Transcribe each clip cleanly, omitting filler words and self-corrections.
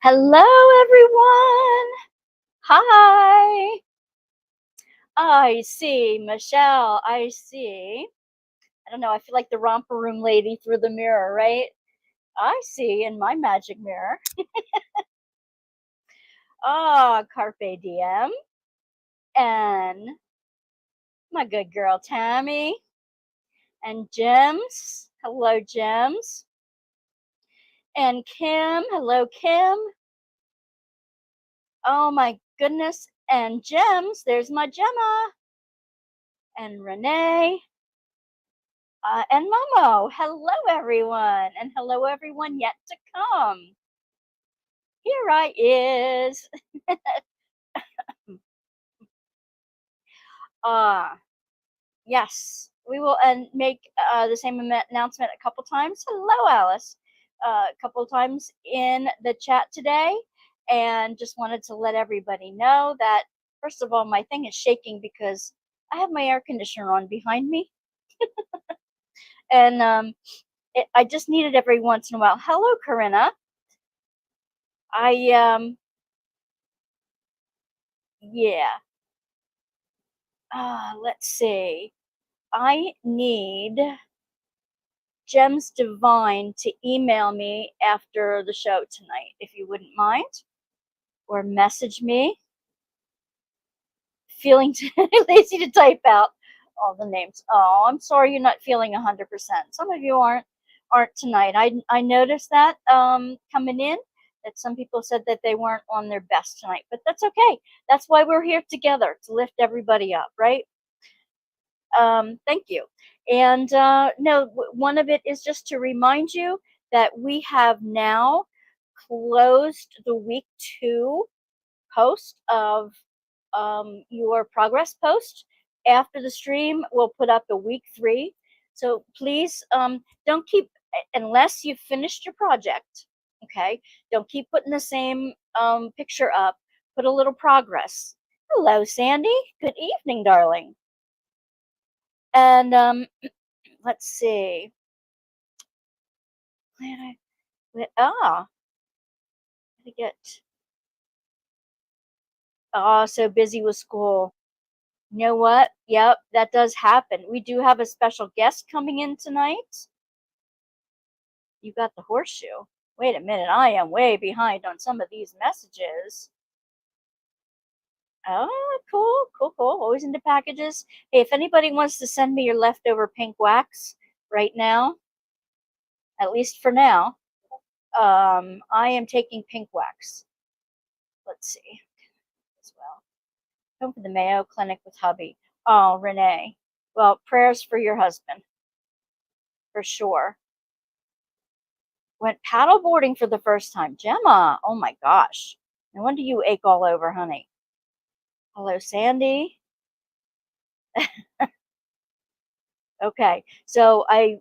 Hello, everyone. Hi. I see Michelle. I see. I don't know. I feel like the romper room lady through the mirror, right? I see in my magic mirror. Carpe diem. And my good girl Tammy. And Gems. Hello, Gems. And Kim. Hello, Kim. Oh my goodness. And Gems. There's my Gemma. And Renee. And Momo. Hello, everyone. And hello, everyone yet to come. Here I is. uh, yes, we will make the same announcement a couple times. Hello, Alice. A couple times in the chat today. And just wanted to let everybody know that, first of all, my thing is shaking because I have my air conditioner on behind me. And I just need it every once in a while. Hello, Corinna. Yeah. Let's see. I need Gems Divine to email me after the show tonight, if you wouldn't mind, or message me. Feeling lazy to type out all the names. Oh, I'm sorry you're not feeling 100%. Some of you aren't tonight. I noticed that coming in, that some people said that they weren't on their best tonight, but that's okay. That's why we're here together, to lift everybody up, right? Thank you. And no, one of it is just to remind you that we have now closed the week 2 post of your progress post. After the stream, we'll put up the week 3. So please don't keep, unless you've finished your project, okay? Don't keep putting the same picture up. Put a little progress. Hello, Sandy. Good evening, darling. And let's see. I get so busy with school. You know what? Yep, that does happen. We do have a special guest coming in tonight. You got the horseshoe. Wait a minute, I am way behind on some of these messages. Oh, cool. Always into packages. Hey, if anybody wants to send me your leftover pink wax right now, at least for now, I am taking pink wax. Let's see. As well. Home for the Mayo Clinic with hubby. Oh, Renee. Well, prayers for your husband. For sure. Went paddleboarding for the first time. Gemma. Oh my gosh. No wonder you ache all over, honey. Hello, Sandy. Okay. So I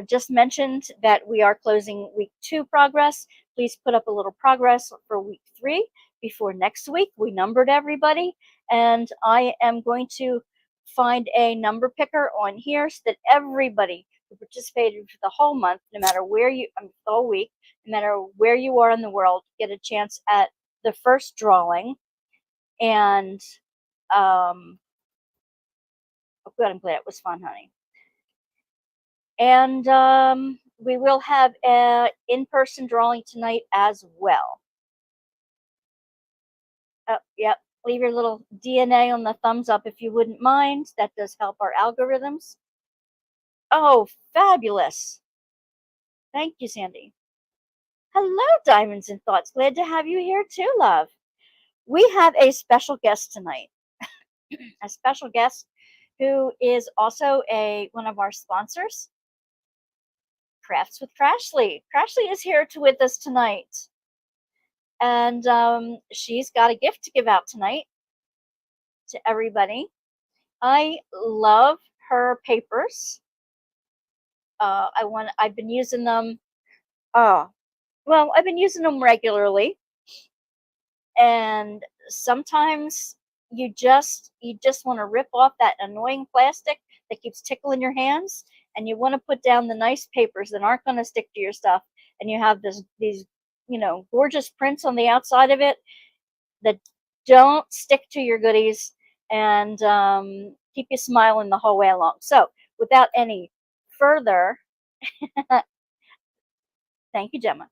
just mentioned that we are closing week 2 progress. Please put up a little progress for week 3 before next week. We numbered everybody, and I am going to find a number picker on here so that everybody who participated for the whole month, no matter where you, the whole week, no matter where you are in the world, get a chance at the first drawing. And oh, good. I'm glad it was fun, honey. And we will have an in-person drawing tonight as well. Oh, yep. Leave your little DNA on the thumbs up if you wouldn't mind. That does help our algorithms. Oh, fabulous. Thank you, Sandy. Hello, Diamonds and Thoughts. Glad to have you here too, love. We have a special guest tonight. A special guest who is also one of our sponsors, Crafts with Crashly. Crashly is here with us tonight. And she's got a gift to give out tonight to everybody. I love her papers. I've been using them. I've been using them regularly, and sometimes you just want to rip off that annoying plastic that keeps tickling your hands, and you want to put down the nice papers that aren't going to stick to your stuff, and you have these gorgeous prints on the outside of it that don't stick to your goodies and keep you smiling the whole way along. So, without any further, thank you, Gemma.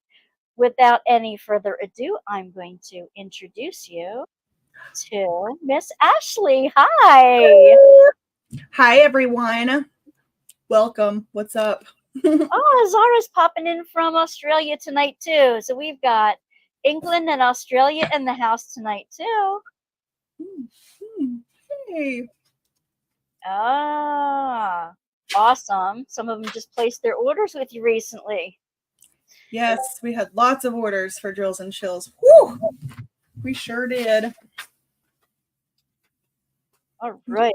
Without any further ado, I'm going to introduce you to Miss Ashley. Hi. Hi, everyone. Welcome. What's up? Oh, Zara's popping in from Australia tonight, too. So we've got England and Australia in the house tonight, too. Hey. Ah, awesome. Some of them just placed their orders with you recently. Yes, we had lots of orders for drills and chills. Woo! We sure did. All right.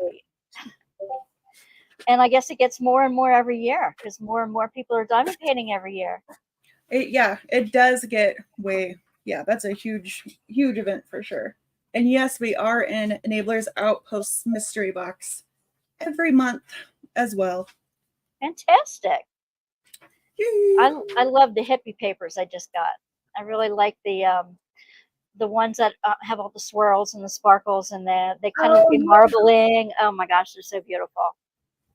And I guess it gets more and more every year because more and more people are diamond painting every year. It does get that's a huge event for sure. And yes, we are in Enablers Outposts mystery box every month as well. Fantastic. I love the hippie papers I just got. I really like the ones that have all the swirls and the sparkles and they kind of be marbling. Oh my gosh, they're so beautiful.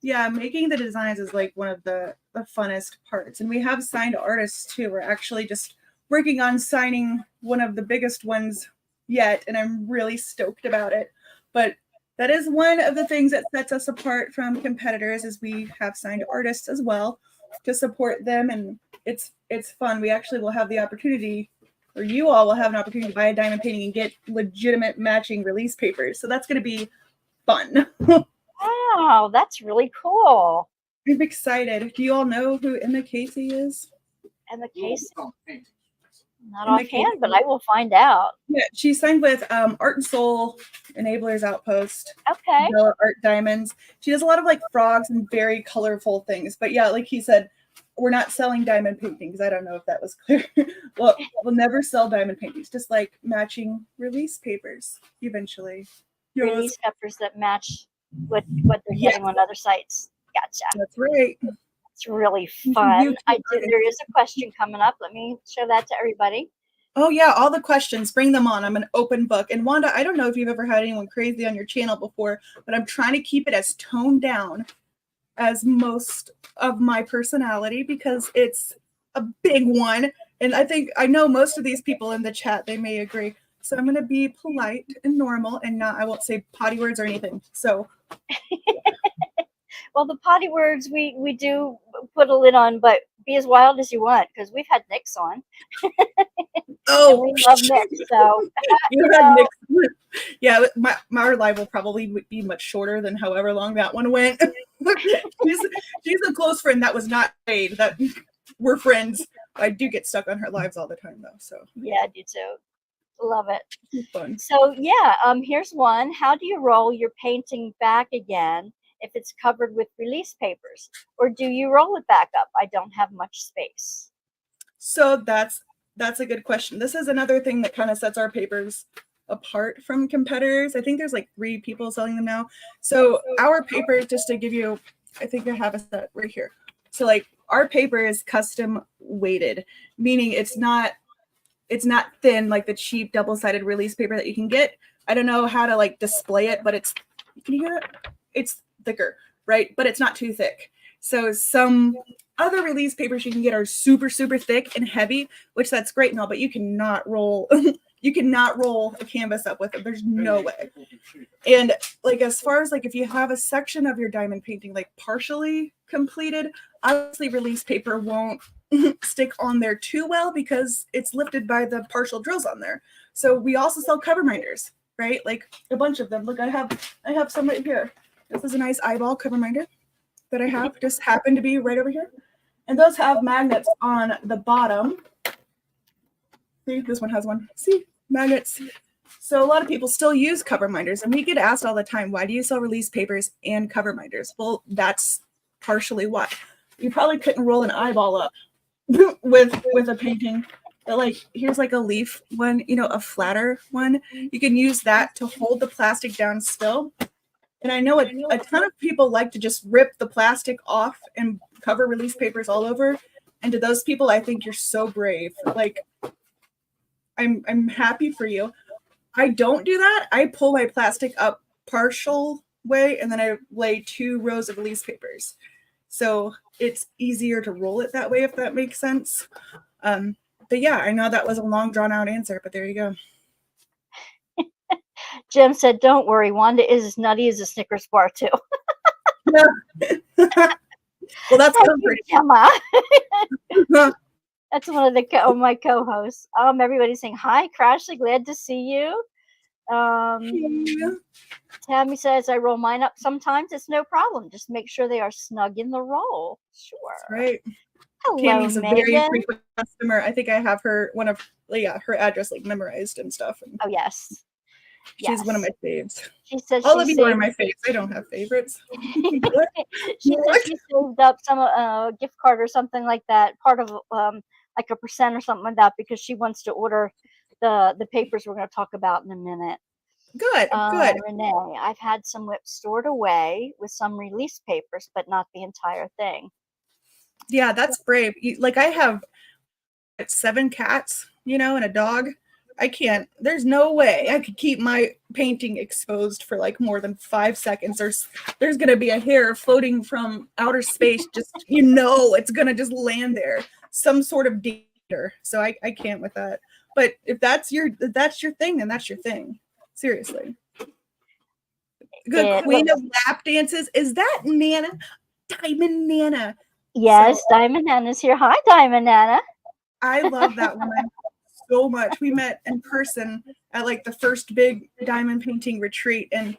Yeah, making the designs is like one of the funnest parts. And we have signed artists too. We're actually just working on signing one of the biggest ones yet, and I'm really stoked about it. But that is one of the things that sets us apart from competitors is we have signed artists as well to support them, and it's fun. We actually will have the opportunity, or you all will have an opportunity to buy a diamond painting and get legitimate matching release papers. So that's going to be fun. Wow, that's really cool. I'm excited. Do you all know who Emma Casey is? Emma Casey? Not offhand, but I will find out. Yeah, she signed with Art and Soul, Enablers Outpost. Okay. Art Diamonds. She does a lot of like frogs and very colorful things. But yeah, like he said, we're not selling diamond paintings. I don't know if that was clear. Well, we'll never sell diamond paintings, just like matching release papers eventually. Release papers that match what they're getting on other sites. Gotcha. That's right. It's really fun. There is a question coming up. Let me show that to everybody. Oh yeah, all the questions, bring them on. I'm an open book. And Wanda, I don't know if you've ever had anyone crazy on your channel before, but I'm trying to keep it as toned down as most of my personality because it's a big one. And I know most of these people in the chat, they may agree. So I'm going to be polite and normal and I won't say potty words or anything. So. Well, the potty words we do put a lid on, but be as wild as you want because we've had Nick's on. Oh, we love Nick. So you had Nick. Yeah, my live will probably be much shorter than however long that one went. she's a close friend that was not paid. That we're friends. I do get stuck on her lives all the time though. So yeah, I do too. Love it. It's fun. So yeah, here's one. How do you roll your painting back again if it's covered with release papers, or do you roll it back up? I don't have much space. So that's a good question. This is another thing that kind of sets our papers apart from competitors. I think there's like 3 people selling them now. So our paper, just to give you, I think I have a set right here. So like our paper is custom weighted, meaning it's not thin like the cheap double-sided release paper that you can get. I don't know how to like display it, but can you hear it? It's thicker, right? But it's not too thick. So some other release papers you can get are super, super thick and heavy, which that's great and all, but you cannot roll a canvas up with it. There's no way. And like as far as like if you have a section of your diamond painting like partially completed, obviously release paper won't stick on there too well because it's lifted by the partial drills on there. So we also sell cover minders, right? Like a bunch of them. Look, I have some right here. This is a nice eyeball cover minder that I have, just happened to be right over here. And those have magnets on the bottom. See, this one has one. See, magnets. So a lot of people still use cover minders, and we get asked all the time, why do you sell release papers and cover minders? Well, that's partially why. You probably couldn't roll an eyeball up with a painting. But like, here's like a leaf one, a flatter one. You can use that to hold the plastic down still. And I know a ton of people like to just rip the plastic off and cover release papers all over. And to those people, I think you're so brave. Like, I'm happy for you. I don't do that. I pull my plastic up partial way and then I lay 2 rows of release papers. So it's easier to roll it that way, if that makes sense. But yeah, I know that was a long drawn out answer, but there you go. Jim said, "Don't worry, Wanda is as nutty as a Snickers bar too." Yeah. Well, that's comforting. Emma. That's one of the my co-hosts. Everybody's saying hi, Crashly. Glad to see you. Tammy says, "I roll mine up sometimes. It's no problem. Just make sure they are snug in the roll." Sure. That's right. Hello, Tammy's a very Megan. frequent customer. I think I have her her address like memorized and stuff. And Oh yes. she's one of my faves. She says all of you are my faves. I don't have favorites. She said she saved up some gift card or something like that, part of like a percent or something like that, because she wants to order the papers we're going to talk about in a minute. Good. Renee, I've had some whips stored away with some release papers, but not the entire thing. Yeah, that's brave. Like I have 7 cats, and a dog. I can't. There's no way I could keep my painting exposed for like more than 5 seconds. There's gonna be a hair floating from outer space. Just it's gonna just land there. Some sort of danger. So I can't with that. But if that's your thing, then that's your thing. Seriously. Good queen of lap dances. Is that Nana? Diamond Nana. Yes, Diamond Nana's here. Hi, Diamond Nana. I love that woman so much. We met in person at like the first big diamond painting retreat, and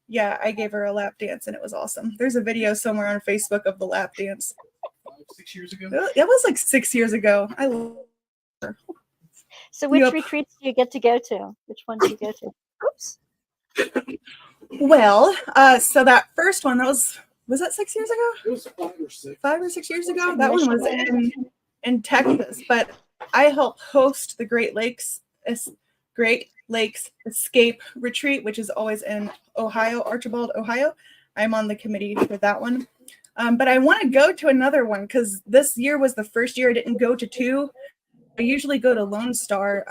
yeah, I gave her a lap dance and it was awesome. There's a video somewhere on Facebook of the lap dance. 6 years ago? It was like 6 years ago. I love her. So which retreats do you get to go to? Which ones do you go to? Oops. Well, so that first one, was that 6 years ago? It was 5 or 6. 5 or 6 years ago? That one was in Texas, but I help host the Great Lakes Escape Retreat, which is always in Ohio, Archibald, Ohio. I'm on the committee for that one. But I want to go to another one because this year was the first year I didn't go to 2. I usually go to Lone Star,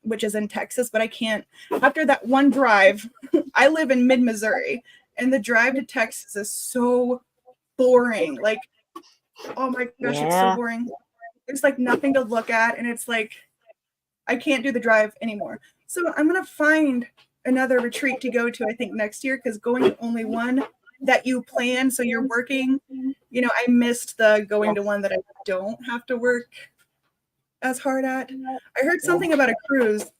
which is in Texas, but I can't. After that one drive, I live in mid-Missouri, and the drive to Texas is so boring. Like, oh my gosh, It's so boring. There's like nothing to look at, and it's like I can't do the drive anymore. So I'm gonna find another retreat to go to, I think, next year, because going to only one that you plan, so you're working, I missed the going to one that I don't have to work as hard at. I heard something about a cruise,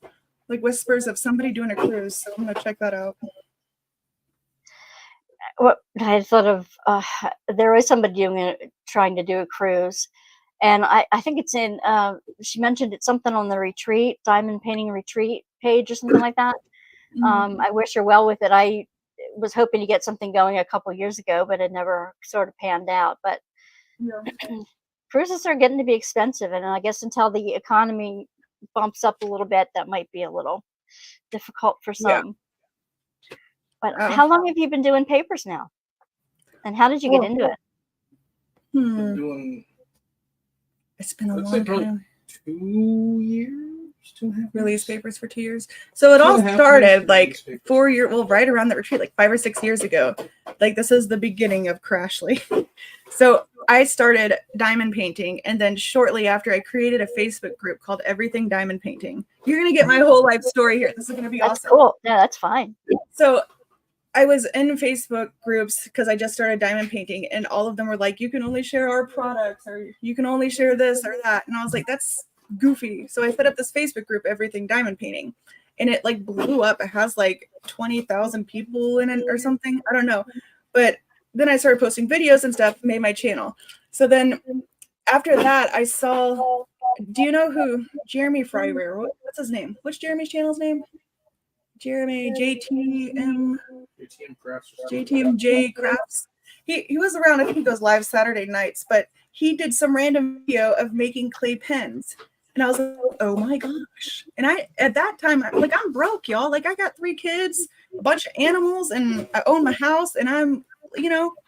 like whispers of somebody doing a cruise, so I'm gonna check that out. Well, I thought of there was somebody trying to do a cruise, and I think it's in. She mentioned it's something on the retreat, diamond painting retreat page or something like that. I wish her well with it. I was hoping to get something going a couple years ago, but it never sort of panned out. But cruises are getting to be expensive, and I guess until the economy bumps up a little bit, that might be a little difficult for some. But how long have you been doing papers now? And how did you get into it? It's been a long time. 2 years? 2.5 release papers for 2 years. So it all started like 4 years, right around the retreat, like 5 or 6 years ago. Like this is the beginning of Crashly. So I started diamond painting, and then shortly after I created a Facebook group called Everything Diamond Painting. You're going to get my whole life story here. This is going to be awesome. Cool. Yeah, that's fine. So I was in Facebook groups because I just started diamond painting, and all of them were like, you can only share our products, or you can only share this or that. And I was like, that's goofy. So I set up this Facebook group, Everything Diamond Painting, and it like blew up. It has like 20,000 people in it or something. I don't know. But then I started posting videos and stuff, made my channel. So then after that, I saw, do you know who Jeremy Fryer, what's his name? What's Jeremy's channel's name? Jeremy JTM Crafts. He was around. I think he goes live Saturday nights, but he did some random video of making clay pens, and I was like, oh my gosh. And I at that time, like, I'm broke, y'all. Like, I got 3 kids, a bunch of animals, and I own my house, and I'm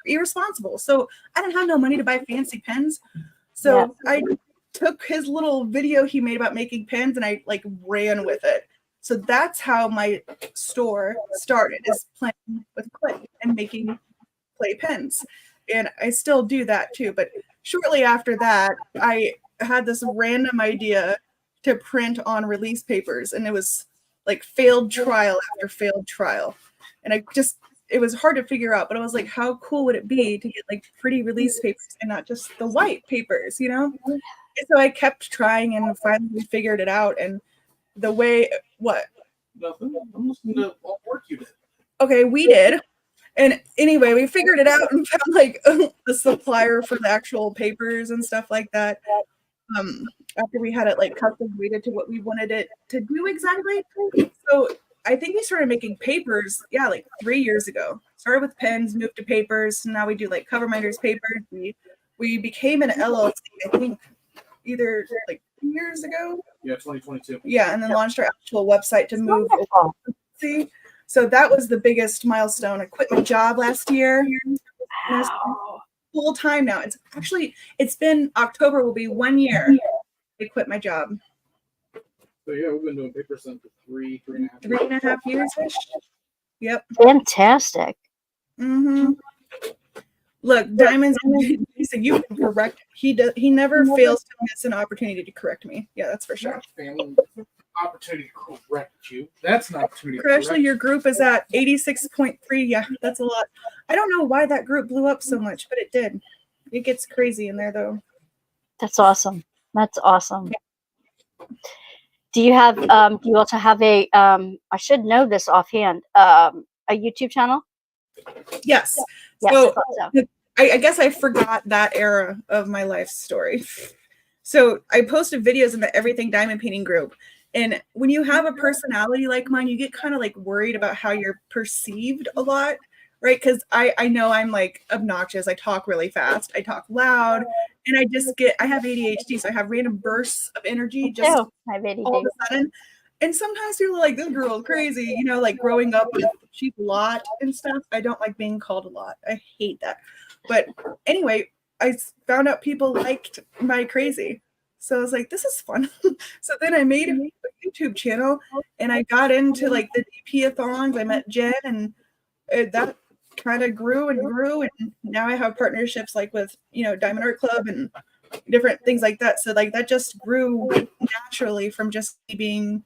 irresponsible. So I didn't have no money to buy fancy pens. So I took his little video he made about making pens and I like ran with it. So that's how my store started, is playing with clay and making clay pens. And I still do that too. But shortly after that, I had this random idea to print on release papers, and it was like failed trial after failed trial. And it was hard to figure out, but I was like, how cool would it be to get like pretty release papers and not just the white papers, you know? And so I kept trying and finally figured it out. And the way, what? Nothing. I'm listening to all the work you did. Okay, we did. And anyway, we figured it out and found like the supplier for the actual papers and stuff like that. After we had it like custom weighted to what we wanted it to do exactly. So I think we started making papers, like 3 years ago. Started with pens, moved to papers. Now we do like cover minders, papers. We became an LLC, I think, either like 2 years ago. Yeah, 2022. Yeah, and then launched our actual website to move Wonderful. over. So that was the biggest milestone. I quit my job last year. Wow. Full time now. It's been October will be 1 year. I quit my job. So yeah, we've been doing paper since for three and a half. 3.5 years ish. Yep. Fantastic. Mm-hmm. Look, Diamond's. He said you can correct. He does. He never fails to miss an opportunity to correct me. Yeah, that's for sure. Family opportunity to correct you. That's an opportunity. Actually, your group is at 86.3. Yeah, that's a lot. I don't know why that group blew up so much, but it did. It gets crazy in there, though. That's awesome. That's awesome. Do you have? Do you also have a? I should know this offhand. A YouTube channel? Yes. Yes. So, I thought so. I guess I forgot that era of my life story. So I posted videos in the Everything Diamond Painting group. And when you have a personality like mine, you get kind of like worried about how you're perceived a lot, right? Because I know I'm like obnoxious. I talk really fast. I talk loud. And I have ADHD. So I have random bursts of energy just Oh, I have ADD. all of a sudden. And sometimes people are like, this girl is crazy, like growing up with she's a lot and stuff. I don't like being called a lot. I hate that. But anyway, I found out people liked my crazy. So I was like, this is fun. So then I made a YouTube channel and I got into like the DP-a-thons. I met Jen and that kind of grew and grew. And now I have partnerships like with, Diamond Art Club and different things like that. So like that just grew naturally from just being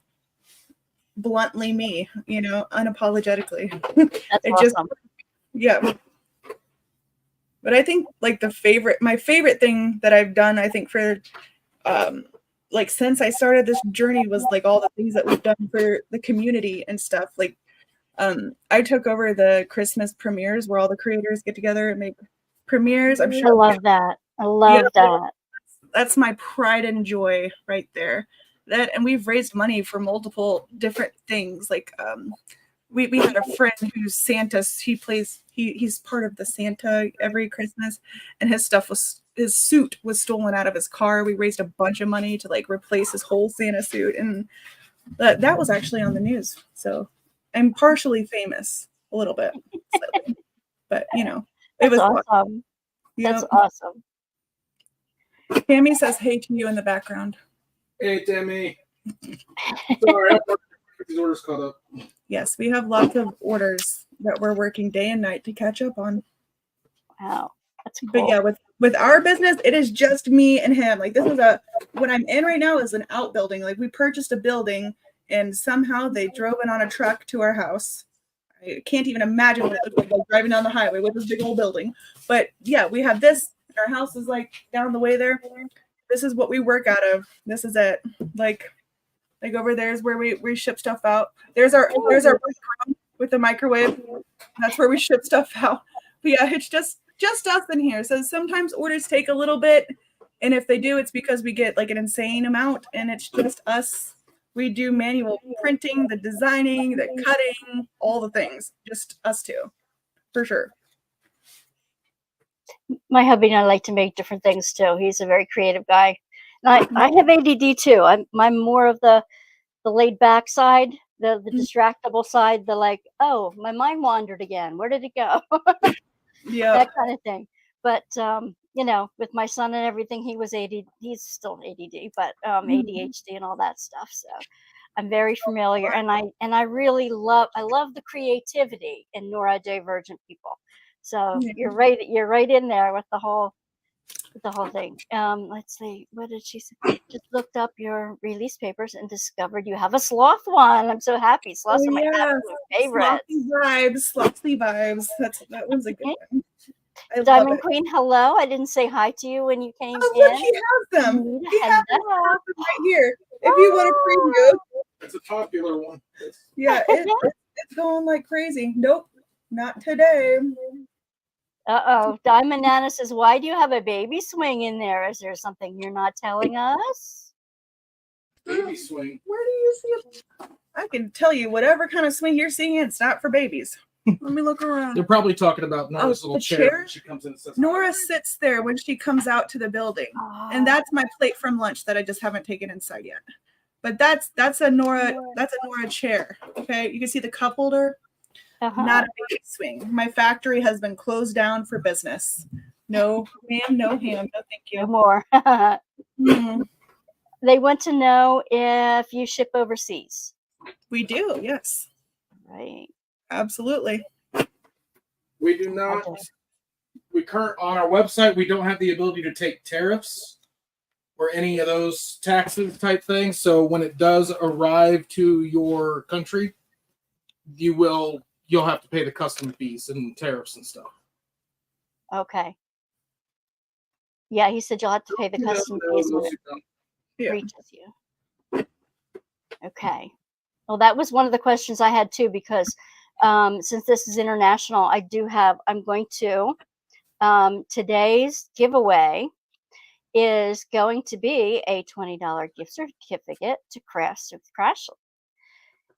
bluntly me, unapologetically. That's awesome. Yeah. But I think like my favorite thing that I've done, I think for like since I started this journey was like all the things that we've done for the community and stuff. Like I took over the Christmas premieres where all the creators get together and make premieres. I'm sure I love that. I love that. That's my pride and joy right there. And we've raised money for multiple different things. Like we had a friend who's Santa. He's part of the Santa every Christmas, and his suit was stolen out of his car. We raised a bunch of money to like replace his whole Santa suit, and that was actually on the news. So I'm partially famous a little bit, slightly. But it was awesome. fun. That's awesome. Tammy says hey to you in the background. Hey, Tammy. Sorry, these orders caught up. Yes, we have lots of orders that we're working day and night to catch up on. Wow, that's cool. But yeah, with our business, it is just me and him. Like this is what I'm in right now is an outbuilding. Like we purchased a building and somehow they drove it on a truck to our house. I can't even imagine what it looked like driving down the highway with this big old building. But yeah, we have this. Our house is like down the way there. This is what we work out of. This is it. Like over there is where we ship stuff out. There's our room with the microwave. That's where we ship stuff out. But yeah, it's just us in here. So sometimes orders take a little bit, and if they do, it's because we get like an insane amount, and it's just us. We do manual printing, the designing, the cutting, all the things. Just us two, for sure. My hubby and I like to make different things too. He's a very creative guy. And I have ADD too. I'm more of the laid back side, the distractible side, the like, oh, my mind wandered again. Where did it go? Yeah. That kind of thing. But you know, with my son and everything, he was ADD. He's still ADD, but ADHD and all that stuff. So I'm very familiar, and I really love the creativity in neurodivergent people. So Yeah. you're right in there with the whole thing. Let's see, what did she say? Just looked up your release papers and discovered you have a sloth one. I'm so happy. Sloths are my absolute favorites. Slothy vibes. That was a good one. I love Diamond it. Queen, hello. I didn't say hi to you when you came Oh, look, in. he has them. Anita, He has them hello. right here. If you want a preview, It's a popular one. yeah, it's going like crazy. Nope, not today. Uh-oh. Diamond Nana says, why do you have a baby swing in there? Is there something you're not telling us? Baby swing. Where do you see it? I can tell you whatever kind of swing you're seeing, it's not for babies. Let me look around. They're probably talking about Nora's little the chair. chair? When she comes in and says, Nora sits there when she comes out to the building, and that's my plate from lunch that I just haven't taken inside yet. But that's a Nora chair. Okay, you can see the cup holder. Not a baby swing. My factory has been closed down for business. No, ma'am, no ham, no thank you. No more. Mhm. They want to know if you ship overseas. We do, yes, Right. absolutely. we do not. On our website, we don't have the ability to take tariffs or any of those taxes type things. So when it does arrive to your country, you'll have to pay the custom fees and tariffs and stuff. Okay. Yeah, he said you'll have to pay the custom fees when it reaches you. Okay. Well, that was one of the questions I had too, because since this is international, I'm going to, today's giveaway is going to be a $20 gift certificate to Crafts with Crashly.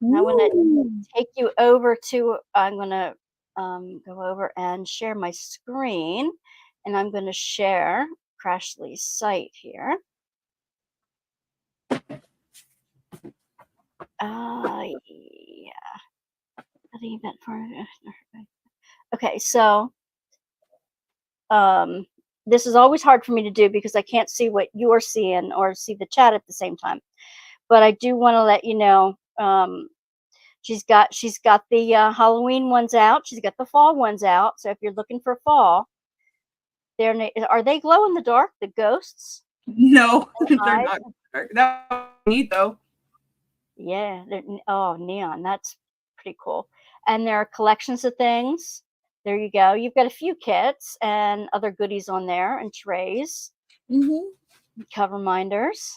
I'm going to take you over to, I'm going to go over and share my screen, and I'm going to share Crashly's site here. Yeah. Event for okay, so this is always hard for me to do because I can't see what you're seeing or see the chat at the same time. But I do want to let you know, she's got the Halloween ones out. She's got the fall ones out. So if you're looking for fall, are they glow in the dark? The ghosts? No, they're not. That's neat though. Yeah, neon. That's pretty cool. And there are collections of things. There you go. You've got a few kits and other goodies on there, and trays, cover minders,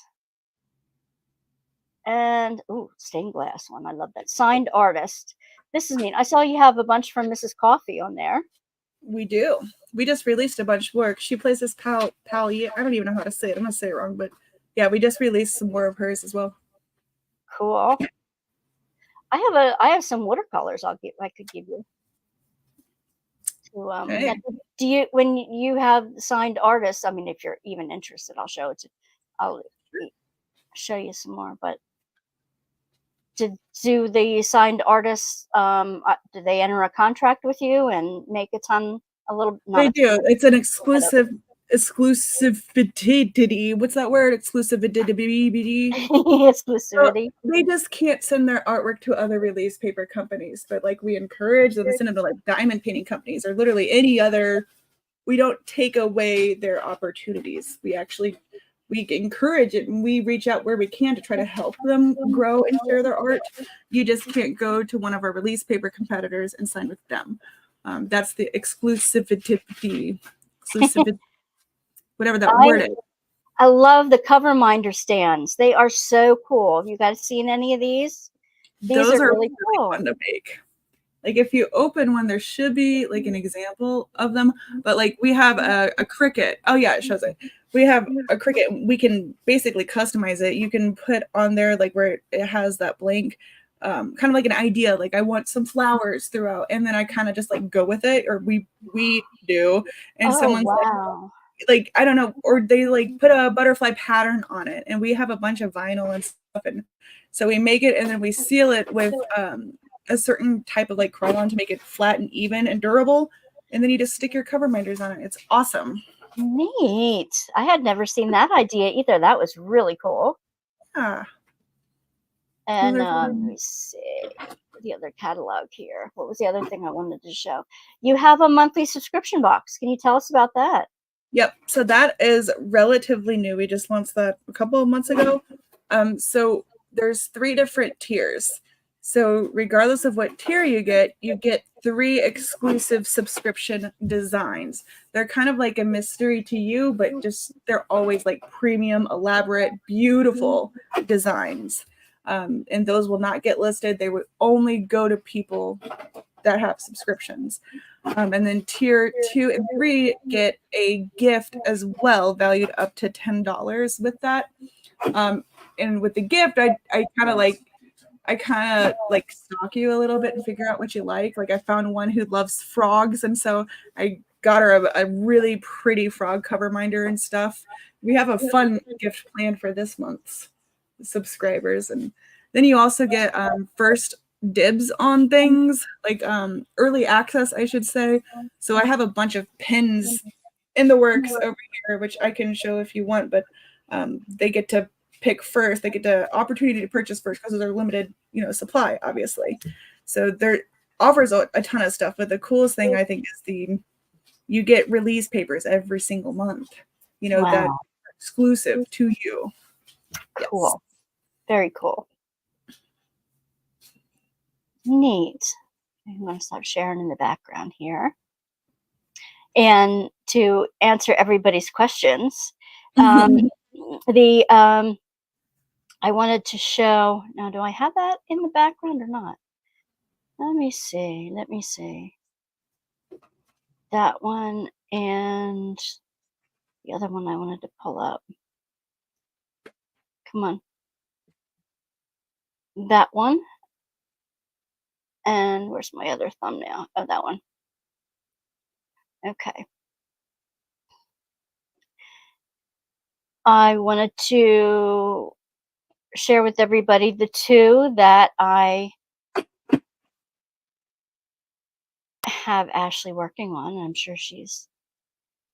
and stained glass one. I love that. Signed artist. This is neat. I saw you have a bunch from Mrs. Coffee on there. We do. We just released a bunch of work. She plays this pal. I don't even know how to say it. I'm gonna say it wrong, but yeah, we just released some more of hers as well. Cool. I have some watercolors I could give you. Hey. Do you, when you have signed artists, I mean, if you're even interested, I'll show you some more, but do the signed artists, do they enter a contract with you and make a ton, They do. It's an exclusivity. What's that word? Exclusivity. Exclusivity. So they just can't send their artwork to other release paper companies, but like we encourage them to send them to like diamond painting companies or literally any other. We don't take away their opportunities. We encourage it, and we reach out where we can to try to help them grow and share their art. You just can't go to one of our release paper competitors and sign with them. That's the exclusivity, whatever that word is. I love the cover minder stands. They are so cool. You guys seen any of these? Those are really cool. Fun to make. Like if you open one, there should be like an example of them. But like we have a cricket. Oh yeah, it shows it. We have a cricket. We can basically customize it. You can put on there like where it has that blank, kind of like an idea. Like I want some flowers throughout, and then I kind of just like go with it, or we do. And someone's like I don't know, or they like put a butterfly pattern on it, and we have a bunch of vinyl and stuff, and so we make it, and then we seal it with a certain type of like Krylon to make it flat and even and durable, and then you just stick your cover minders on it. It's awesome. Neat. I had never seen that idea either. That was really cool. Yeah. And Those are let fun. me see the other catalog here. What was the other thing I wanted to show? You have a monthly subscription box. Can you tell us about that? Yep. So that is relatively new. We just launched that a couple of months ago. So there's 3 different tiers. So regardless of what tier you get 3 exclusive subscription designs. They're kind of like a mystery to you, but just they're always like premium, elaborate, beautiful designs. And those will not get listed. They would only go to people that have subscriptions. And then tier 2 and 3 get a gift as well, valued up to $10 with that. And with the gift, I kind of like stalk you a little bit and figure out what you like. Like I found one who loves frogs, and so I got her a really pretty frog cover minder and stuff. We have a fun gift planned for this month's subscribers, and then you also get first dibs on things, like early access, I should say. So I have a bunch of pins in the works over here, which I can show if you want, but they get to pick first. They get the opportunity to purchase first because they're limited, supply, obviously. So there offers a ton of stuff, but the coolest thing I think is you get release papers every single month, that Wow. are exclusive to you. Cool. Very cool. Neat. I'm going to stop sharing in the background here. And to answer everybody's questions, I wanted to show, now do I have that in the background or not? Let me see. That one and the other one I wanted to pull up. Come on. That one. And where's my other thumbnail? Oh, that one. Okay. I wanted to share with everybody the 2 that I have Ashley working on. I'm sure she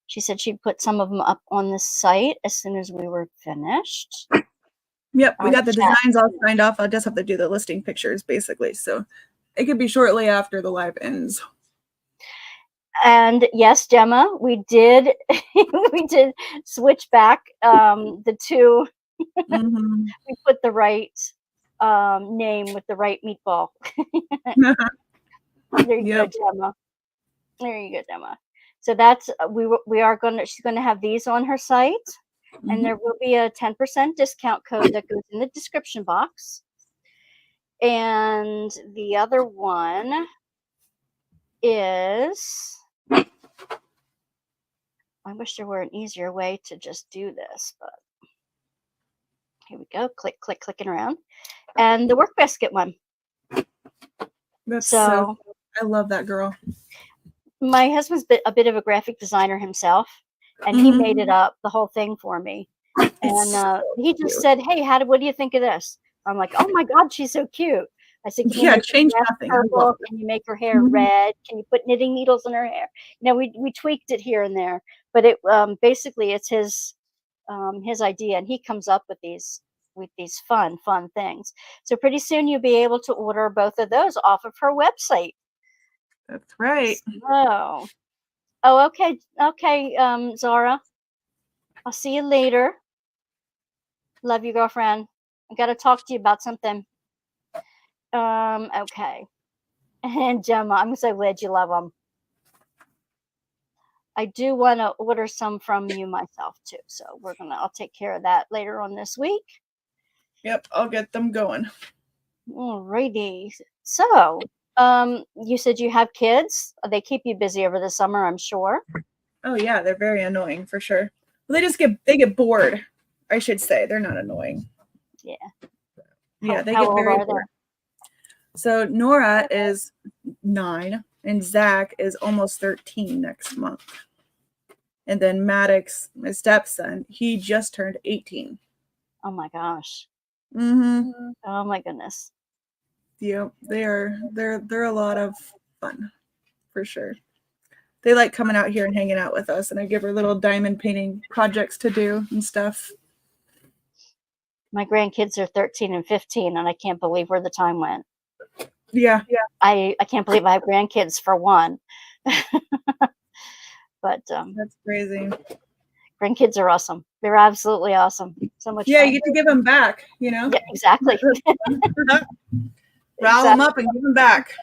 said she'd put some of them up on the site as soon as we were finished. Yep, we got the designs all signed off. I'll just have to do the listing pictures, basically. So it could be shortly after the live ends. And yes, Gemma, we did we did switch back the 2. Mm-hmm. We put the right name with the right meatball. There you go, Gemma. There you go, Gemma. So that's she's gonna have these on her site, and there will be a 10% discount code that goes in the description box. And the other one is, I wish there were an easier way to just do this, but here we go. Clicking around. And the work basket one. That's so I love that girl. My husband's a bit of a graphic designer himself, and he made it up, the whole thing for me. And he just said, "Hey, what do you think of this?" I'm like, "Oh my God, she's so cute." I said, "Can you make change her nothing. purple? Can you make her hair red? Can you put knitting needles in her hair?" We tweaked it here and there, but it basically it's his idea, and he comes up with these fun things. So pretty soon you'll be able to order both of those off of her website. That's right. Oh, okay, Zara. I'll see you later. Love you, girlfriend. I got to talk to you about something. Okay. And Gemma, I'm so glad you love them. I do want to order some from you myself too. So I'll take care of that later on this week. Yep, I'll get them going. Alrighty. So, you said you have kids. They keep you busy over the summer, I'm sure. Oh yeah, they're very annoying for sure. Well, they get bored, I should say. They're not annoying. Yeah. Yeah, they get very bored. So Nora is 9 and Zach is almost 13 next month. And then Maddox, my stepson, he just turned 18. Oh my gosh. Mm-hmm. Oh my goodness. Yeah, they're a lot of fun, for sure. they like coming out here and hanging out with us, and I give her little diamond painting projects to do and stuff. My grandkids are 13 and 15, and I can't believe where the time went. Yeah. I can't believe I have grandkids for one. But That's crazy. grandkids are awesome. They're absolutely awesome. So much Yeah, fun. you get to give them back, you know? Yeah, exactly. Rile them up and give them back.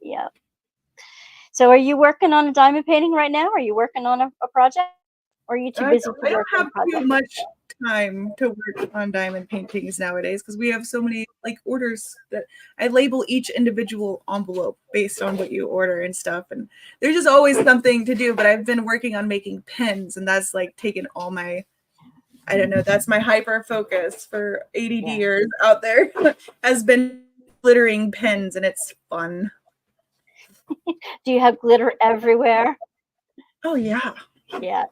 Yeah. So are you working on a diamond painting right now? Are you working on a project? Or are you too busy to I don't work on have a project? too much time to work on diamond paintings nowadays because we have so many like orders that I label each individual envelope based on what you order and stuff. And there's just always something to do. But I've been working on making pens, and that's like taken all my, I don't know, that's my hyper focus for ADD years out there has been glittering pens, and it's fun. Do you have glitter everywhere? Oh yeah. Yeah.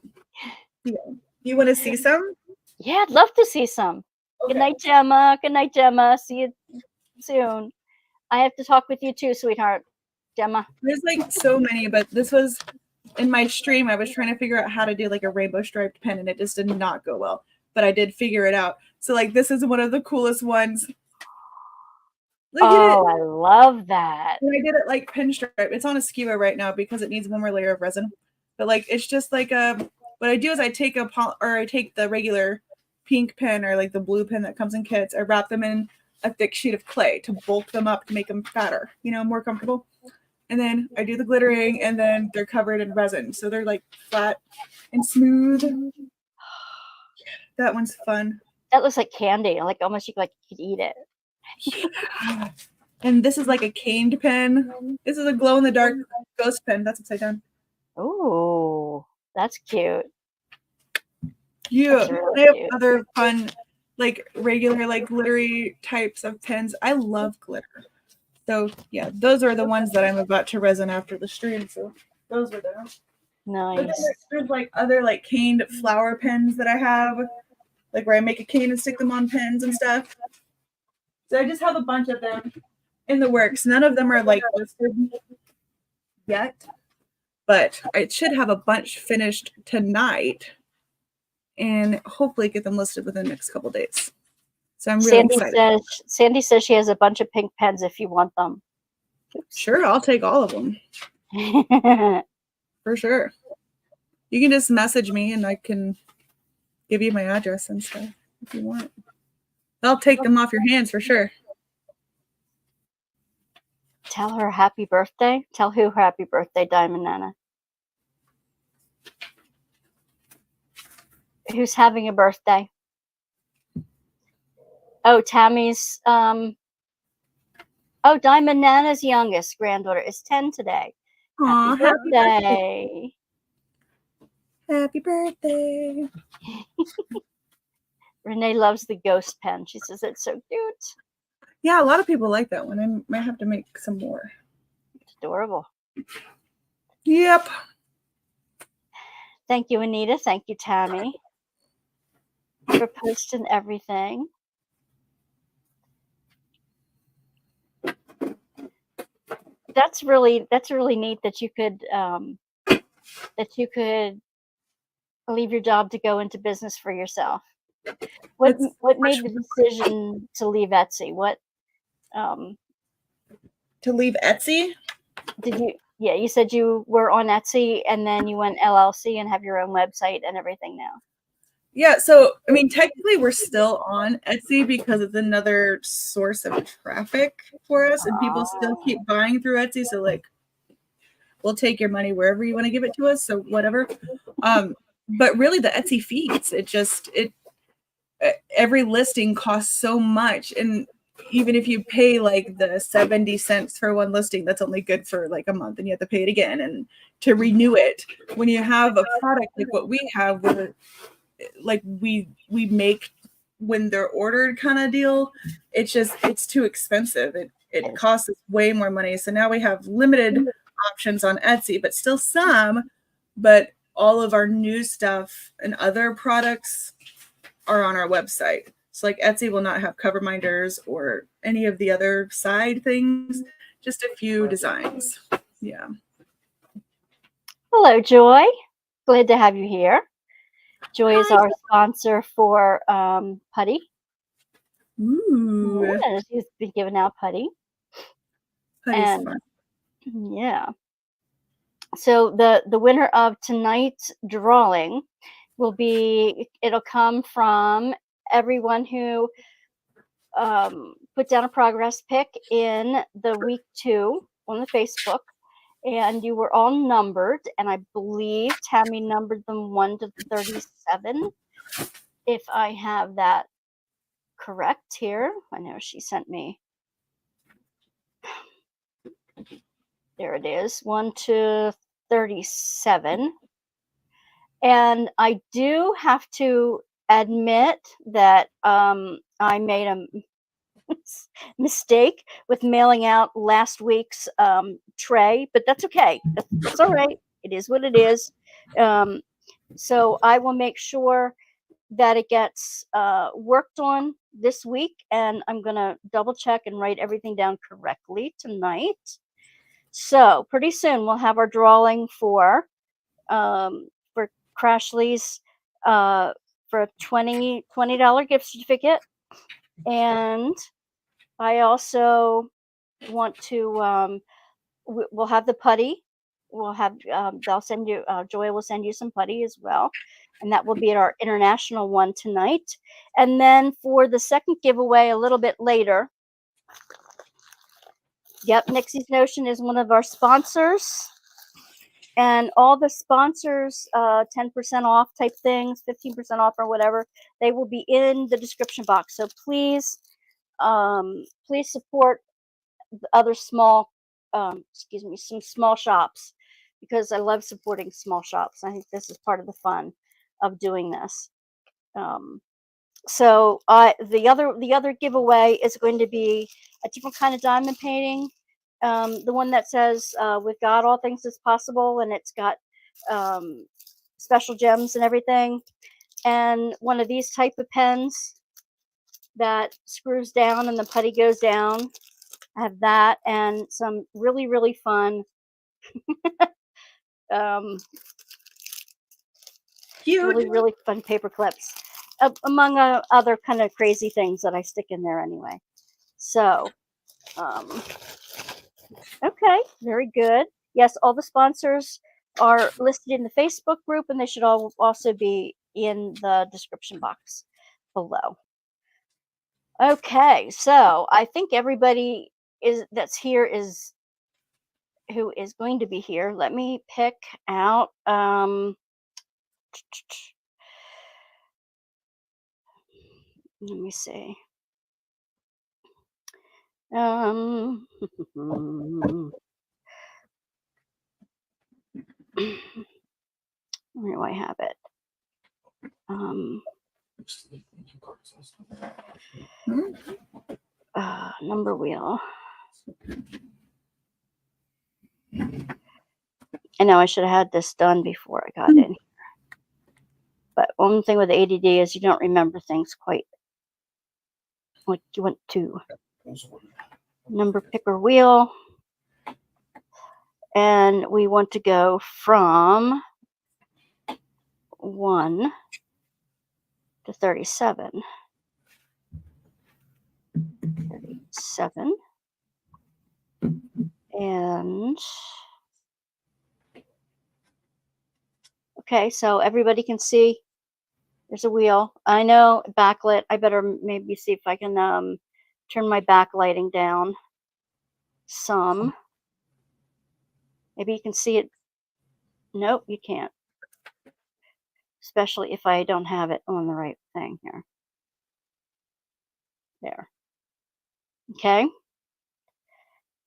You want to see some? Yeah, I'd love to see some. Okay. Good night, Gemma. Good night, Gemma. See you soon. I have to talk with you too, sweetheart. Gemma. There's like so many, but this was in my stream. I was trying to figure out how to do like a rainbow striped pen, and it just did not go well. But I did figure it out. So like this is one of the coolest ones. Look at it. I love that. And I did it like pinstripe. It's on a skewer right now because it needs one more layer of resin. But like it's just like what I do is I take I take the regular pink pen or like the blue pen that comes in kits. I wrap them in a thick sheet of clay to bulk them up to make them fatter, you know, more comfortable. And then I do the glittering, and then they're covered in resin, so they're like flat and smooth. That one's fun. That looks like candy. Like almost you could eat it. Yeah. And this is like a caned pen. This is a glow in the dark ghost pen. That's upside down. Ooh, that's cute. Yeah, That's really I have cute. other fun, like regular, like glittery types of pens. I love glitter. So yeah, those are the ones that I'm about to resin after the stream. So those are them. But then Nice. there's like other like caned flower pens that I have, like where I make a cane and stick them on pens and stuff. So I just have a bunch of them in the works. None of them are like listed yet, but I should have a bunch finished tonight and hopefully get them listed within the next couple days. So I'm really excited. Sandy says she has a bunch of pink pens if you want them. Sure, I'll take all of them for sure. You can just message me and I can give you my address and stuff if you want. I'll take them off your hands for sure. Tell her happy birthday. Tell who happy birthday, Diamond Nana. Who's having a birthday? Oh, Tammy's Diamond Nana's youngest granddaughter is 10 today. Aw, Happy birthday. Happy birthday. Renee loves the ghost pen. She says it's so cute. Yeah, a lot of people like that one. I might have to make some more. It's adorable. Yep. Thank you, Anita. Thank you, Tammy, for posting everything. That's really neat that you could leave your job to go into business for yourself. What made the decision to leave Etsy? What to leave Etsy? Did you? Yeah, you said you were on Etsy and then you went LLC and have your own website and everything now. Yeah, so I mean, technically we're still on Etsy because it's another source of traffic for us, and people still keep buying through Etsy. So like, we'll take your money wherever you want to give it to us. So whatever. But really, the Etsy fees, every listing costs so much, and even if you pay like the 70 cents for one listing, that's only good for like a month, and you have to pay it again and to renew it. When you have a product like what we have, where like we make when they're ordered kind of deal, it's too expensive. It costs us way more money. So now we have limited options on Etsy, but still some. But all of our new stuff and other products are on our website. So like Etsy will not have cover minders or any of the other side things, just a few designs. Yeah. Hello, Joy. Glad to have you here. Joy is Hi. our sponsor for putty. Ooh, Yeah, she's been giving out putty. putty's And fun. yeah. So the winner of tonight's drawing will be, it'll come from everyone who put down a progress pic in the week 2 on the Facebook, and you were all numbered, and I believe Tammy numbered them 1 to 37, if I have that correct here. I know she sent me. There it is, 1 to 37. And I do have to admit that I made a mistake with mailing out last week's tray, but that's okay. That's all right. It is what it is. So I will make sure that it gets worked on this week, and I'm going to double check and write everything down correctly tonight. So pretty soon we'll have our drawing for Crashly's for a $20 gift certificate. And I also want to we'll have the putty. We'll have they'll send you Joy will send you some putty as well, and that will be at our international one tonight. And then for the second giveaway a little bit later, yep, Nixie's Notion is one of our sponsors, and all the sponsors 10% off type things, 15% off or whatever, they will be in the description box. So please please support the other small some small shops, because I love supporting small shops. I think this is part of the fun of doing this. So the other giveaway is going to be a different kind of diamond painting. The one that says with God all things is possible, and it's got special gems and everything, and one of these type of pens that screws down and the putty goes down. I have that, and some really, really fun Cute. really, really fun paper clips, among other kind of crazy things that I stick in there anyway. So, okay, very good. Yes, all the sponsors are listed in the Facebook group, and they should all also be in the description box below. Okay, so I think everybody that's here is who is going to be here. Let me pick out let me see. Where do I have it? Number wheel. I know I should have had this done before I got in here. But one thing with ADD is you don't remember things quite like you want to. Number picker wheel. And we want to go from 1 to 37. 37. And okay, so everybody can see there's a wheel. I know backlit. I better maybe see if I can turn my backlighting down some. Maybe you can see it. Nope, you can't. Especially if I don't have it on the right thing here. There. Okay.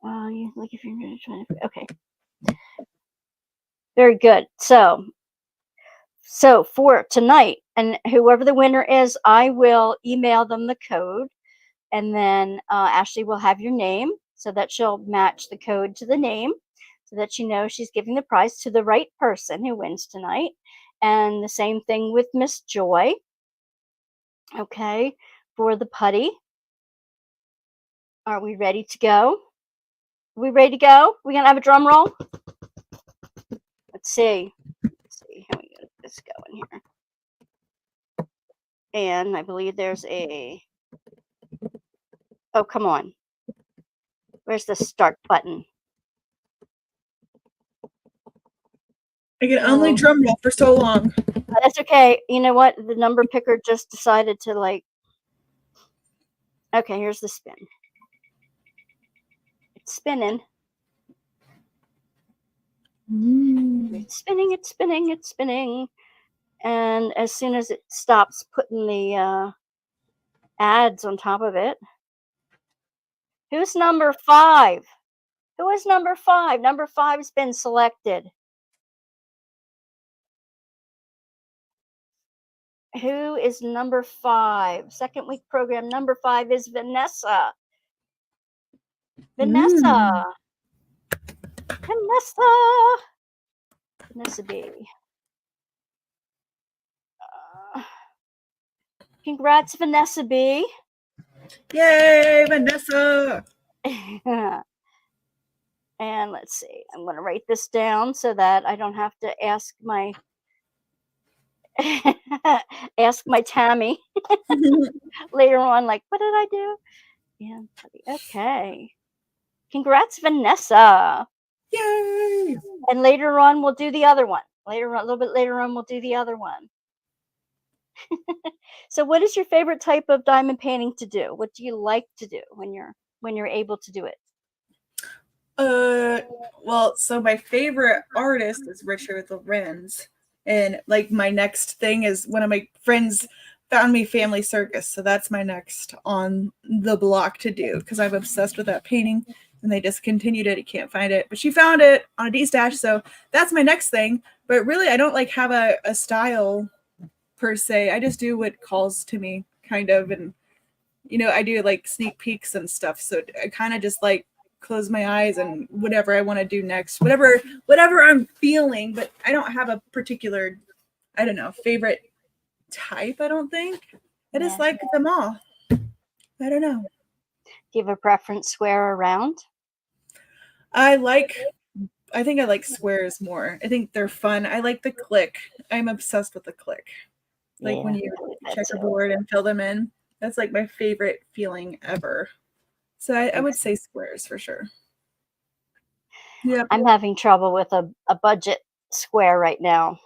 You like if you're trying to. Okay. Very good. So for tonight, and whoever the winner is, I will email them the code, and then Ashley will have your name so that she'll match the code to the name, so that she knows she's giving the prize to the right person who wins tonight. And the same thing with Miss Joy. Okay, for the putty. Are we ready to go? Are we ready to go? We gonna have a drum roll? Let's let's see. How we get this going here. And I believe there's a. Oh, come on. Where's the start button? I can only drum roll for so long. That's okay. You know what? The number picker just decided to like. Okay, here's the spin. It's spinning. It's spinning, it's spinning, it's spinning. And as soon as it stops putting the ads on top of it. Who's number 5? Who is number 5? Number 5's been selected. Who is number 5? Second week program number 5 is Vanessa. Vanessa. Vanessa B. Congrats, Vanessa B. Yay, Vanessa. And let's see. I'm going to write this down so that I don't have to ask my Tammy later on, like, what did I do? Yeah. Okay. Congrats, Vanessa. Yay. And later on, we'll do the other one. A little bit later on, we'll do the other one. So what is your favorite type of diamond painting to do? What do you like to do when you're able to do it? Well, so my favorite artist is Richard Lorenz. And like my next thing is one of my friends found me Family Circus. So that's my next on the block to do because I'm obsessed with that painting and they discontinued it. I can't find it, but she found it on a D-stash. So that's my next thing. But really, I don't like have a style per se. I just do what calls to me kind of. And, you know, I do like sneak peeks and stuff. So I kind of just like close my eyes and whatever I want to do next, whatever I'm feeling, but I don't have a particular, I don't know, favorite type. I don't think. I just like them all. I don't know. Do you have a preference, square or round? I think I like squares more. I think they're fun. I like the click. I'm obsessed with the click. Like when you checkerboard and fill them in. That's like my favorite feeling ever. So I would say squares for sure. Yeah. I'm having trouble with a budget square right now.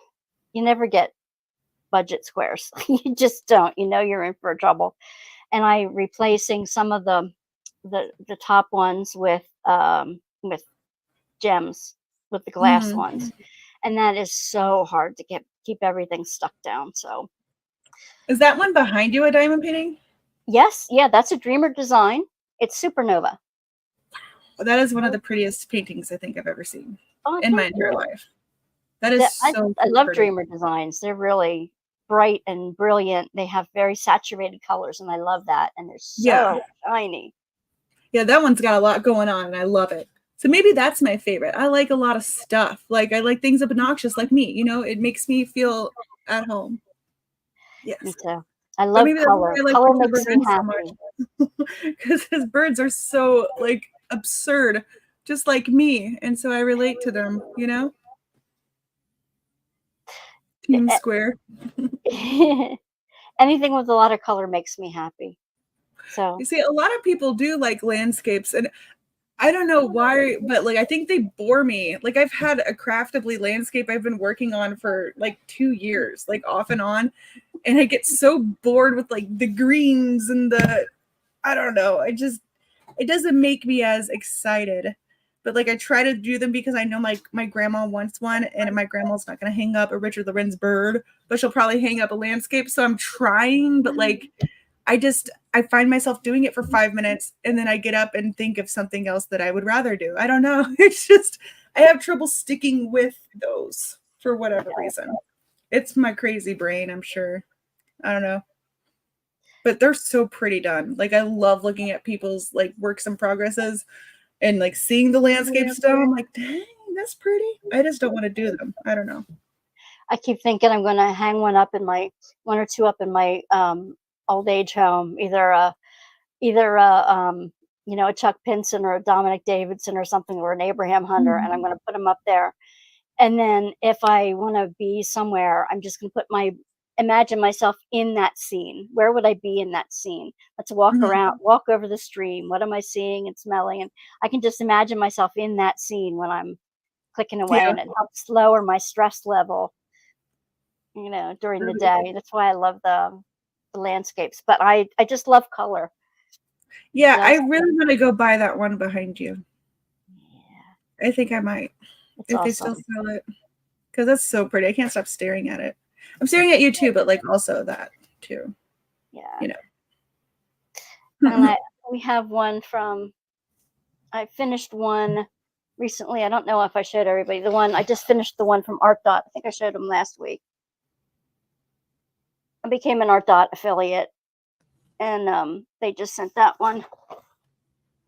You never get budget squares. You just don't. You know you're in for trouble. And I'm replacing some of the top ones with gems, with the glass ones. And that is so hard to keep everything stuck down. So is that one behind you a diamond painting? Yes, yeah, that's a Dreamer design. It's Supernova. That is one of the prettiest paintings I think I've ever seen in my entire life. That is so I love pretty. Dreamer designs. They're really bright and brilliant. They have very saturated colors, and I love that. And they're so shiny. Yeah, that one's got a lot going on, and I love it. So maybe that's my favorite. I like a lot of stuff. Like I like things obnoxious, like me. You know, it makes me feel at home. Yes. Me too. I love color. Color makes me happy. Because his birds are so like absurd, just like me, and so I relate to them. You know. Team Square. Anything with a lot of color makes me happy. So you see, a lot of people do like landscapes, and I don't know why, but like I think they bore me. Like I've had a craftably landscape I've been working on for like 2 years, like off and on, and I get so bored with like the greens and I don't know. It doesn't make me as excited. But like I try to do them because I know my grandma wants one, and my grandma's not gonna hang up a Richard Lorenz bird, but she'll probably hang up a landscape. So I'm trying, but like I find myself doing it for 5 minutes and then I get up and think of something else that I would rather do. I don't know. It's just I have trouble sticking with those for whatever reason. It's my crazy brain, I'm sure. I don't know. But they're so pretty done. Like I love looking at people's like works in progresses and like seeing the landscape stuff. I'm like, dang, that's pretty. I just don't want to do them. I don't know. I keep thinking I'm going to hang one or two up in my old age home, either a Chuck Pinson or a Dominic Davidson or something, or an Abraham Hunter, and I'm going to put them up there. And then if I want to be somewhere, I'm just going to imagine myself in that scene. Where would I be in that scene? Let's walk Mhm. around, walk over the stream. What am I seeing and smelling? And I can just imagine myself in that scene when I'm clicking away, Yeah. and it helps lower my stress level, during the day. That's why I love the landscapes. But I just love color. Yeah, I Just, really want to go buy that one behind you. yeah, I think I might, it's if they still awesome. sell it, because that's so pretty. I can't stop staring at it. I'm staring at you too, but like also that too. Yeah. You And know. we have one I finished one recently. I don't know if I showed everybody I just finished the one from Art Dot. I think I showed them last week. I became an Art Dot affiliate, and they just sent that one.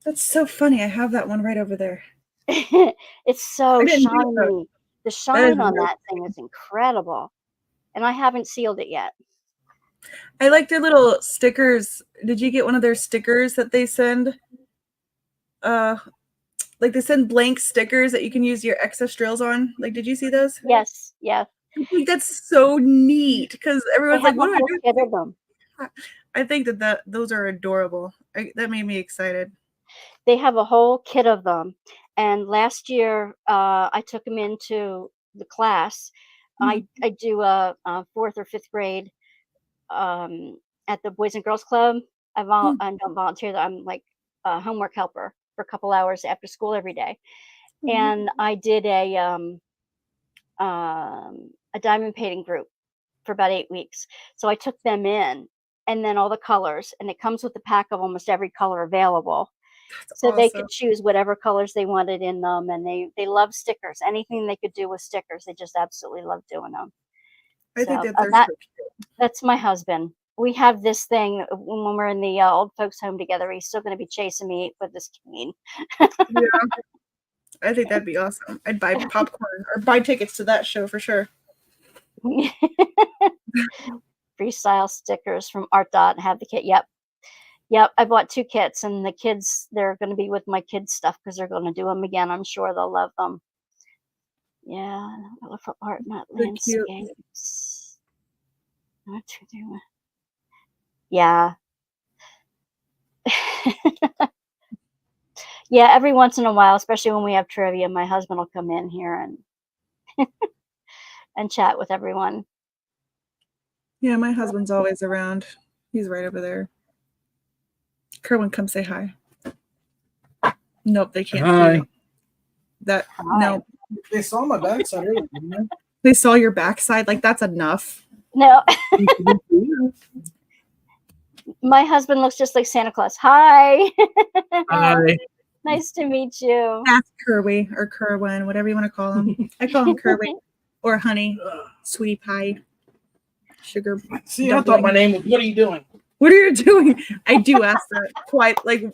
That's so funny. I have that one right over there. It's so I didn't think so. shiny. The That is shine on really that thing is incredible. And I haven't sealed it yet. I like their little stickers. Did you get one of their stickers that they send? Like they send blank stickers that you can use your excess drills on. Like, did you see those? Yes, yes. I think that's so neat because They everyone's have like, a "What do I whole do?" kit of them. I think that those are adorable. That made me excited. They have a whole kit of them. And last year, I took them into the class. I do a fourth or fifth grade at the Boys and Girls Club. I don't volunteer. I'm like a homework helper for a couple hours after school every day. And I did a diamond painting group for about 8 weeks. So I took them in, and then all the colors, and it comes with a pack of almost every color available. That's So they awesome. could choose whatever colors they wanted in them, and they love stickers. Anything they could do with stickers, they just absolutely love doing them. I think So that they're that so cute. that's my husband. We have this thing when we're in the old folks' home together. He's still going to be chasing me with this cane. Yeah, I think that'd be awesome. I'd buy popcorn or buy tickets to that show for sure. Freestyle stickers from Art Dot. Have the kit. Yep. I bought 2 kits, and the kids, they're going to be with my kids' stuff because they're going to do them again. I'm sure they'll love them. Yeah, look for art, not So cute. landscapes. What you doing? Yeah. Yeah, every once in a while, especially when we have trivia, my husband will come in here and chat with everyone. Yeah, my husband's always around. He's right over there. Kerwin, come say hi. Nope, they can't Hi. see you. That Hi. no. They saw my backside earlier, didn't They saw your backside. Like that's enough. No, they? my husband looks just like Santa Claus. Hi. Hi. Nice to meet you. Ask Kerwin or Kerwin, whatever you want to call him. I call him Kerwin or honey, sweetie pie, sugar. See, I thought my name was, what are you doing? What are you doing? I do ask that quite like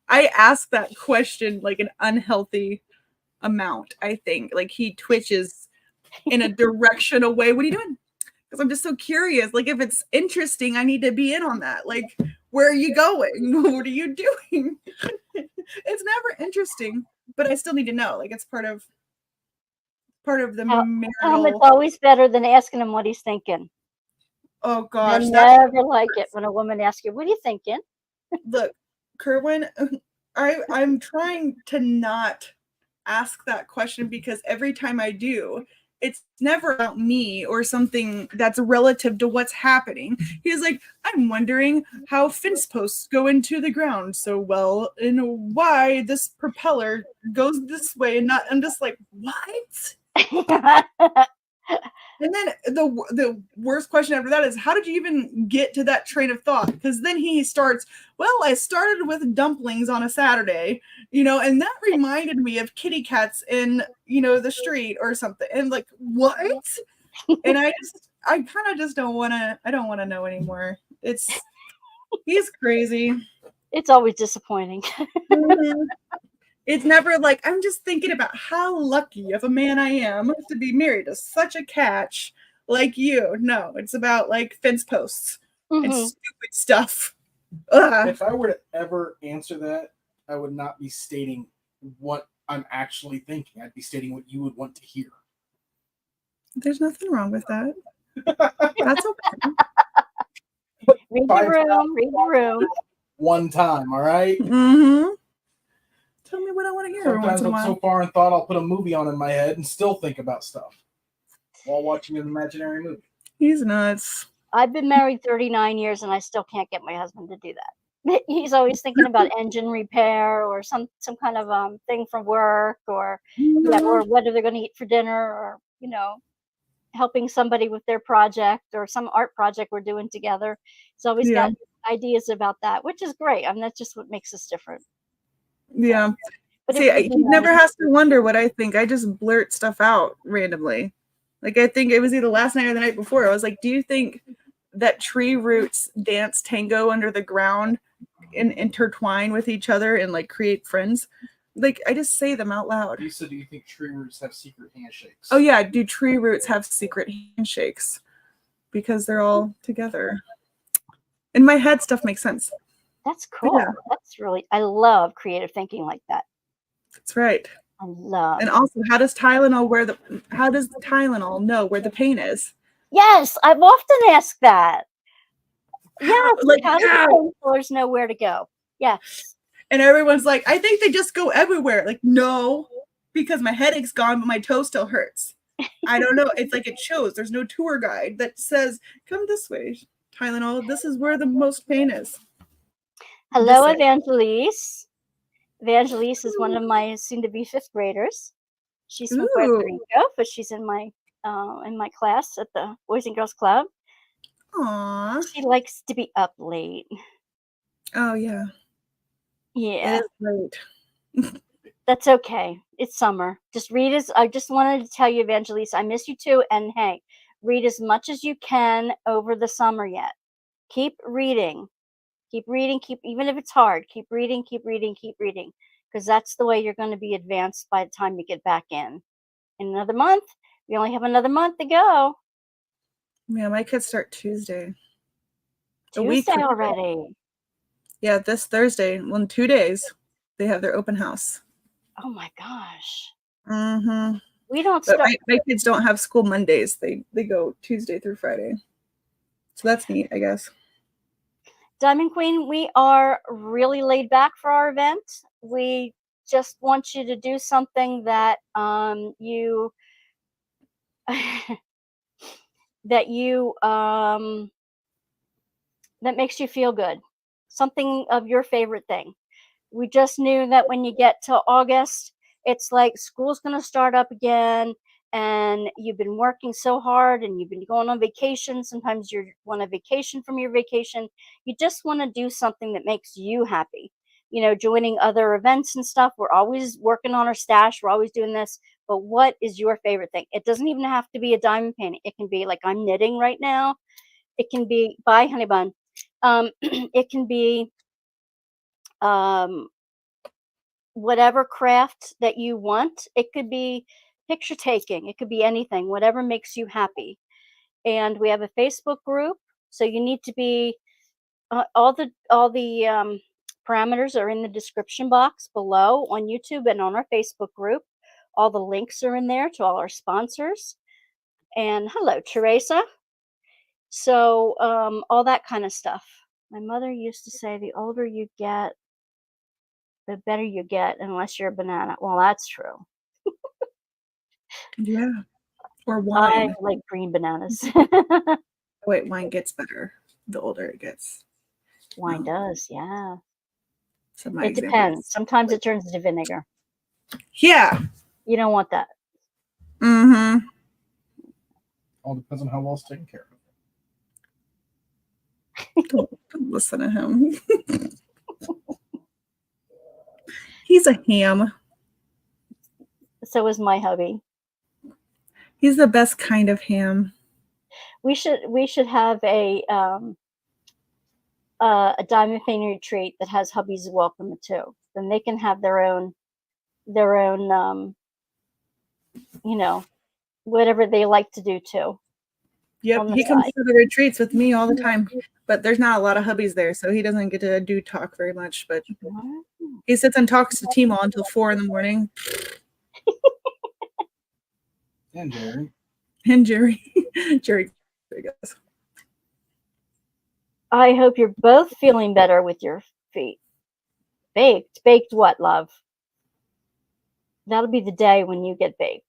I ask that question like an unhealthy amount, I think. Like he twitches in a direction away. What are you doing? Because I'm just so curious. Like if it's interesting, I need to be in on that. Like, where are you going? What are you doing? It's never interesting, but I still need to know. Like it's part of the Tell him it's marital. always better than asking him what he's thinking. Oh I gosh, that's never like it when a woman asks you, "What are you thinking?" look, Kerwin. I'm trying to not ask that question because every time I do, it's never about me or something that's relative to what's happening. He's like, I'm wondering how fence posts go into the ground so well and why this propeller goes this way and not. I'm just like, what? And then the worst question after that is, how did you even get to that train of thought? Because then he starts, well, I started with dumplings on a Saturday, and that reminded me of kitty cats in, the street or something. And like, what? And I kind of just don't want to know anymore. He's crazy. It's always disappointing. Mhm. It's never like, I'm just thinking about how lucky of a man I am to be married to such a catch like you. No, it's about like fence posts and stupid stuff. Ugh. If I were to ever answer that, I would not be stating what I'm actually thinking. I'd be stating what you would want to hear. There's nothing wrong with that. That's okay. Read the room. Read the room. One time, all right? Mm-hmm. Tell me what I want to hear every once Sometimes in a I'm while. so far in thought, I'll put a movie on in my head and still think about stuff while watching an imaginary movie. He's nuts. I've been married 39 years and I still can't get my husband to do that. He's always thinking about engine repair or some kind of thing from work or or what are they going to eat for dinner or helping somebody with their project or some art project we're doing together. He's always Yeah. got ideas about that, which is great. I mean, that's just what makes us different. Yeah. But See, he never has to wonder what I think. I just blurt stuff out randomly. Like, I think it was either last night or the night before. I was like, do you think that tree roots dance tango under the ground and intertwine with each other and like create friends? Like, I just say them out loud. You said, do you think tree roots have secret handshakes? Oh yeah, do tree roots have secret handshakes? Because they're all together. In my head, stuff makes sense. That's cool. Yeah. That's really, I love creative thinking like that. That's right. I love. And also, how does Tylenol know where the pain is? Yes, I've often asked that. Yeah, Like, how do the painkillers know where to go? Yes. And everyone's like, I think they just go everywhere. Like, no, because my headache's gone, but my toe still hurts. I don't know. It's like it shows. There's no tour guide that says, come this way, Tylenol. This is where the most pain is. Hello, Evangelise. Evangelise is one of my soon-to-be 5th graders. She's from Puerto Rico, but she's in my class at the Boys and Girls Club. Aww. She likes to be up late. Oh yeah. Yeah. It is late. That's okay. It's summer. I just wanted to tell you, Evangelise, I miss you too. And hey, read as much as you can over the summer yet. Keep reading. Keep reading. Even if it's hard, keep reading. Because that's the way you're going to be advanced by the time you get back in. In another month, we only have another month to go. Yeah, my kids start Tuesday. Tuesday already. Yeah, this Thursday. Well, in 2 days, they have their open house. Oh my gosh. Mm-hmm. We don't but start. My kids don't have school Mondays. They go Tuesday through Friday. So that's neat, I guess. Diamond Queen, we are really laid back for our event. We just want you to do something that you that makes you feel good. Something of your favorite thing. We just knew that when you get to August, it's like school's going to start up again and you've been working so hard and you've been going on vacation. Sometimes you want a vacation from your vacation. You just want to do something that makes you happy. Joining other events and stuff. We're always working on our stash. We're always doing this. But what is your favorite thing? It doesn't even have to be a diamond painting. It can be like I'm knitting right now. It can be, bye, honey bun. It can be whatever craft that you want. It could be picture taking. It could be anything, whatever makes you happy. And we have a Facebook group. So you need to be, all the parameters are in the description box below on YouTube and on our Facebook group. All the links are in there to all our sponsors. And hello, Teresa. So all that kind of stuff. My mother used to say, the older you get, the better you get, unless you're a banana. Well, that's true. Yeah. Or wine. I like green bananas. Wait, wine gets better the older it gets. Wine does, yeah. So it depends. Sometimes it turns into vinegar. Yeah. You don't want that. Mm-hmm. All depends on how well it's taken care of. Don't listen to him. He's a ham. So is my hubby. He's the best kind of ham. We should have a diamond painting retreat that has hubbies welcome too. Then they can have their own whatever they like to do too. Yep, he comes to the retreats with me all the time, but there's not a lot of hubbies there, so he doesn't get to do talk very much. But he sits and talks to Timo until 4 a.m. And Jerry. And Jerry, Jerry, I guess. I hope you're both feeling better with your feet. Baked. Baked what, love? That'll be the day when you get baked.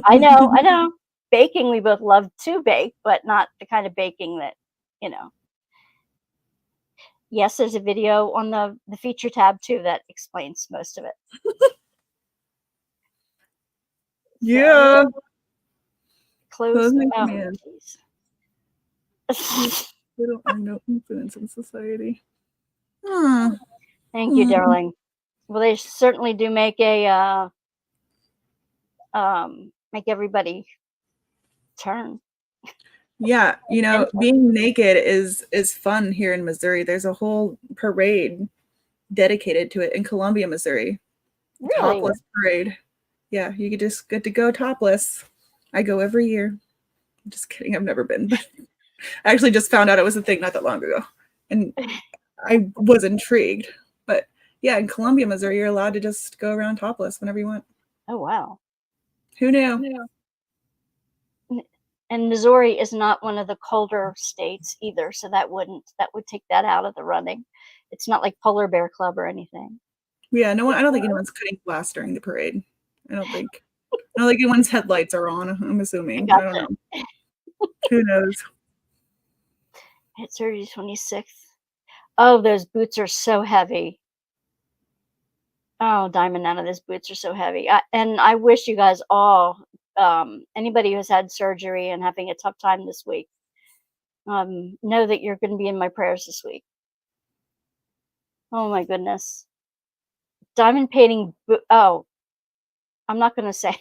I know. Baking, we both love to bake, but not the kind of baking that, you know. Yes, there's a video on the feature tab too that explains most of it. Yeah. Close. Closing Oh, command. Little or no influence in society. Thank you, darling. Well, they certainly do make a make everybody turn. Yeah, you know, being naked is fun here in Missouri. There's a whole parade dedicated to it in Columbia, Missouri. Really? Topless parade. Yeah, you could just get to go topless. I go every year. I'm just kidding. I've never been, but I actually just found out it was a thing not that long ago, and I was intrigued. But yeah, in Columbia, Missouri, you're allowed to just go around topless whenever you want. Oh wow! Who knew? And Missouri is not one of the colder states either, so that would take that out of the running. It's not like Polar Bear Club or anything. Yeah, no one. I don't think anyone's cutting glass during the parade. I don't think anyone's headlights are on. I'm assuming. I don't know. Who knows? It's already 26th. Oh, those boots are so heavy. Oh, Diamond, none of those boots are so heavy. And I wish you guys all, anybody who's had surgery and having a tough time this week, know that you're going to be in my prayers this week. Oh my goodness. Diamond painting. Oh, I'm not going to say.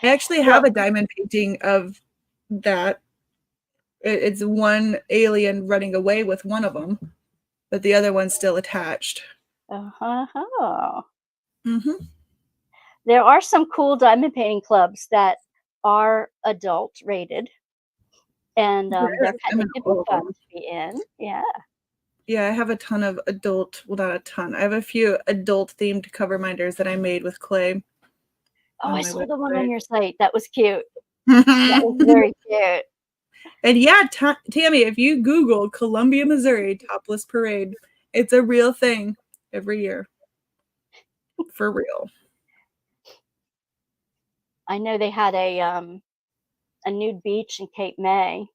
I actually have a diamond painting of that. It's one alien running away with one of them, but the other one's still attached. There are some cool diamond painting clubs that are adult rated, and they're kind of fun to be in. Yeah. Yeah, I have a ton of adult. Well, not a ton. I have a few adult themed cover minders that I made with clay. Oh, I saw the one on your site. That was cute. That was very cute. And yeah, Tammy, if you Google Columbia, Missouri topless parade, it's a real thing every year. For real. I know they had a nude beach in Cape May,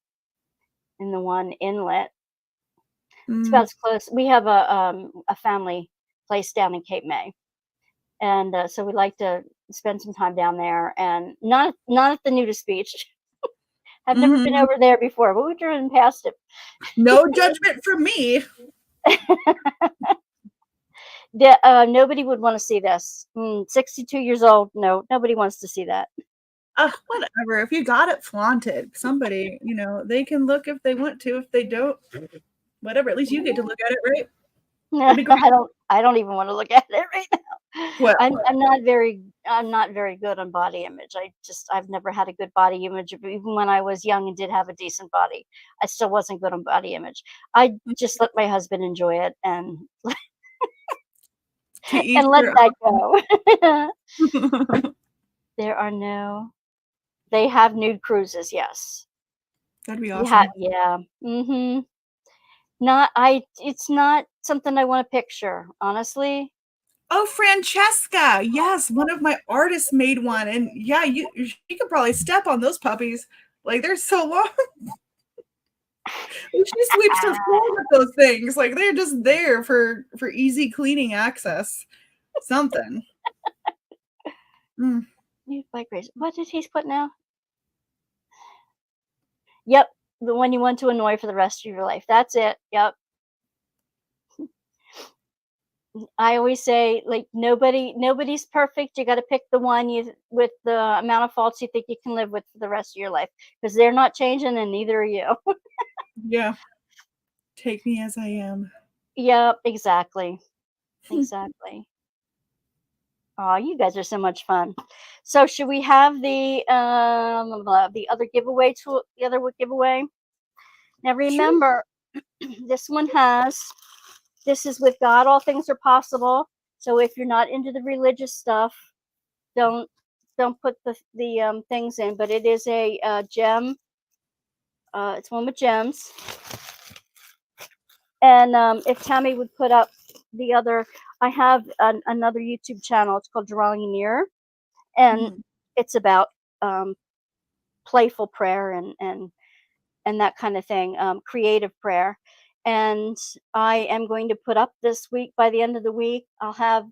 in the one inlet. It's about as close. We have a family place down in Cape May, and so we like to spend some time down there. And not at the nudist beach. I've never been over there before, but we've driven past it. No judgment from me. Nobody would want to see this. 62 years old. No, nobody wants to see that. Whatever. If you got it, flaunt it. Somebody, they can look if they want to. If they don't, whatever. At least you get to look at it, right? No, I don't even want to look at it right now. Well, I'm not very good on body image. I've never had a good body image. Even when I was young and did have a decent body, I still wasn't good on body image. I just let my husband enjoy it and and let that go. They have nude cruises, yes. That'd be awesome. Yeah. It's not something I want to picture, honestly. Oh, Francesca. Yes, one of my artists made one. And yeah, you could probably step on those puppies. Like, they're so long. She sweeps her floor with those things. Like, they're just there for easy cleaning access. Something. What did he put now? Yep, the one you want to annoy for the rest of your life. That's it. Yep. I always say, like, nobody's perfect. You got to pick the one with the amount of faults you think you can live with for the rest of your life, because they're not changing, and neither are you. Yeah. Take me as I am. Yep, exactly. Exactly. Oh, you guys are so much fun. So should we have the other giveaway tool? The other giveaway. Now remember, this is with God. All things are possible. So if you're not into the religious stuff, don't put the things in. But it is a gem. It's one with gems. And if Tammy would put up the other, I have another YouTube channel. It's called Drawing Near, and it's about playful prayer and that kind of thing, creative prayer. And I am going to put up this week, by the end of the week, I'll have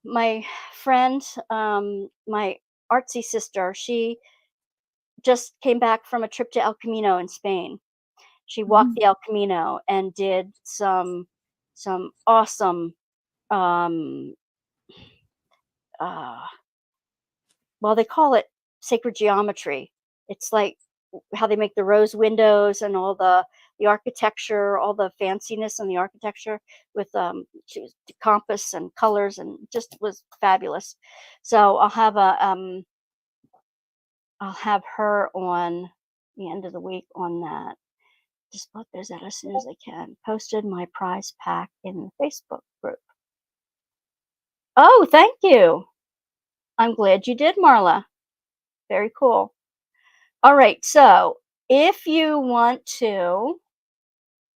my friend, my artsy sister. She just came back from a trip to El Camino in Spain. She walked the El Camino and did some awesome, um, well, they call it sacred geometry. It's like how they make the rose windows and all the architecture, all the fanciness and the architecture with she was compass and colors, and just was fabulous. So I'll have her on the end of the week on that. Just put those out as soon as I can. Posted my prize pack in the Facebook group. Oh, thank you. I'm glad you did, Marla. Very cool. All right, so if you want to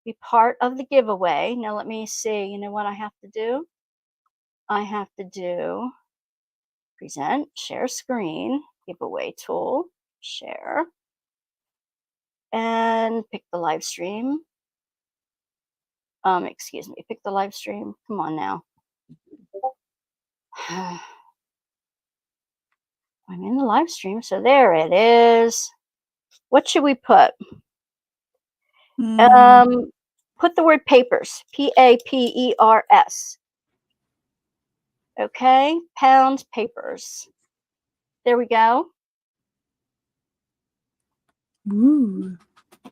be part of the giveaway, now let me see. You know what I have to do? I have to do present, share screen, giveaway tool, share, and pick the live stream. Excuse me, pick the live stream. Come on now. I'm in the live stream, so there it is. What should we put? Put the word papers. Papers. Okay, pound papers. There we go. Ooh.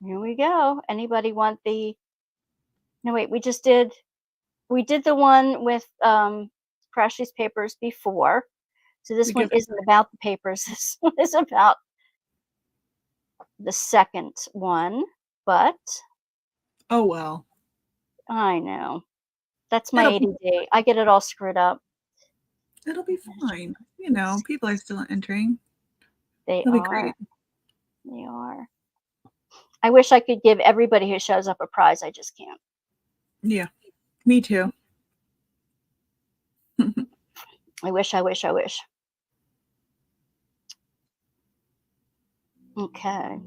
Here we go. Anybody want the? No, wait. We did the one with Crashly's papers before. So this one isn't about the papers. This one is about the second one. But oh well. I know. That's my ADD. I get it all screwed up. It'll be fine. You know, people are still entering. It'll be great. They are. I wish I could give everybody who shows up a prize. I just can't. Yeah, me too. I wish. Okay.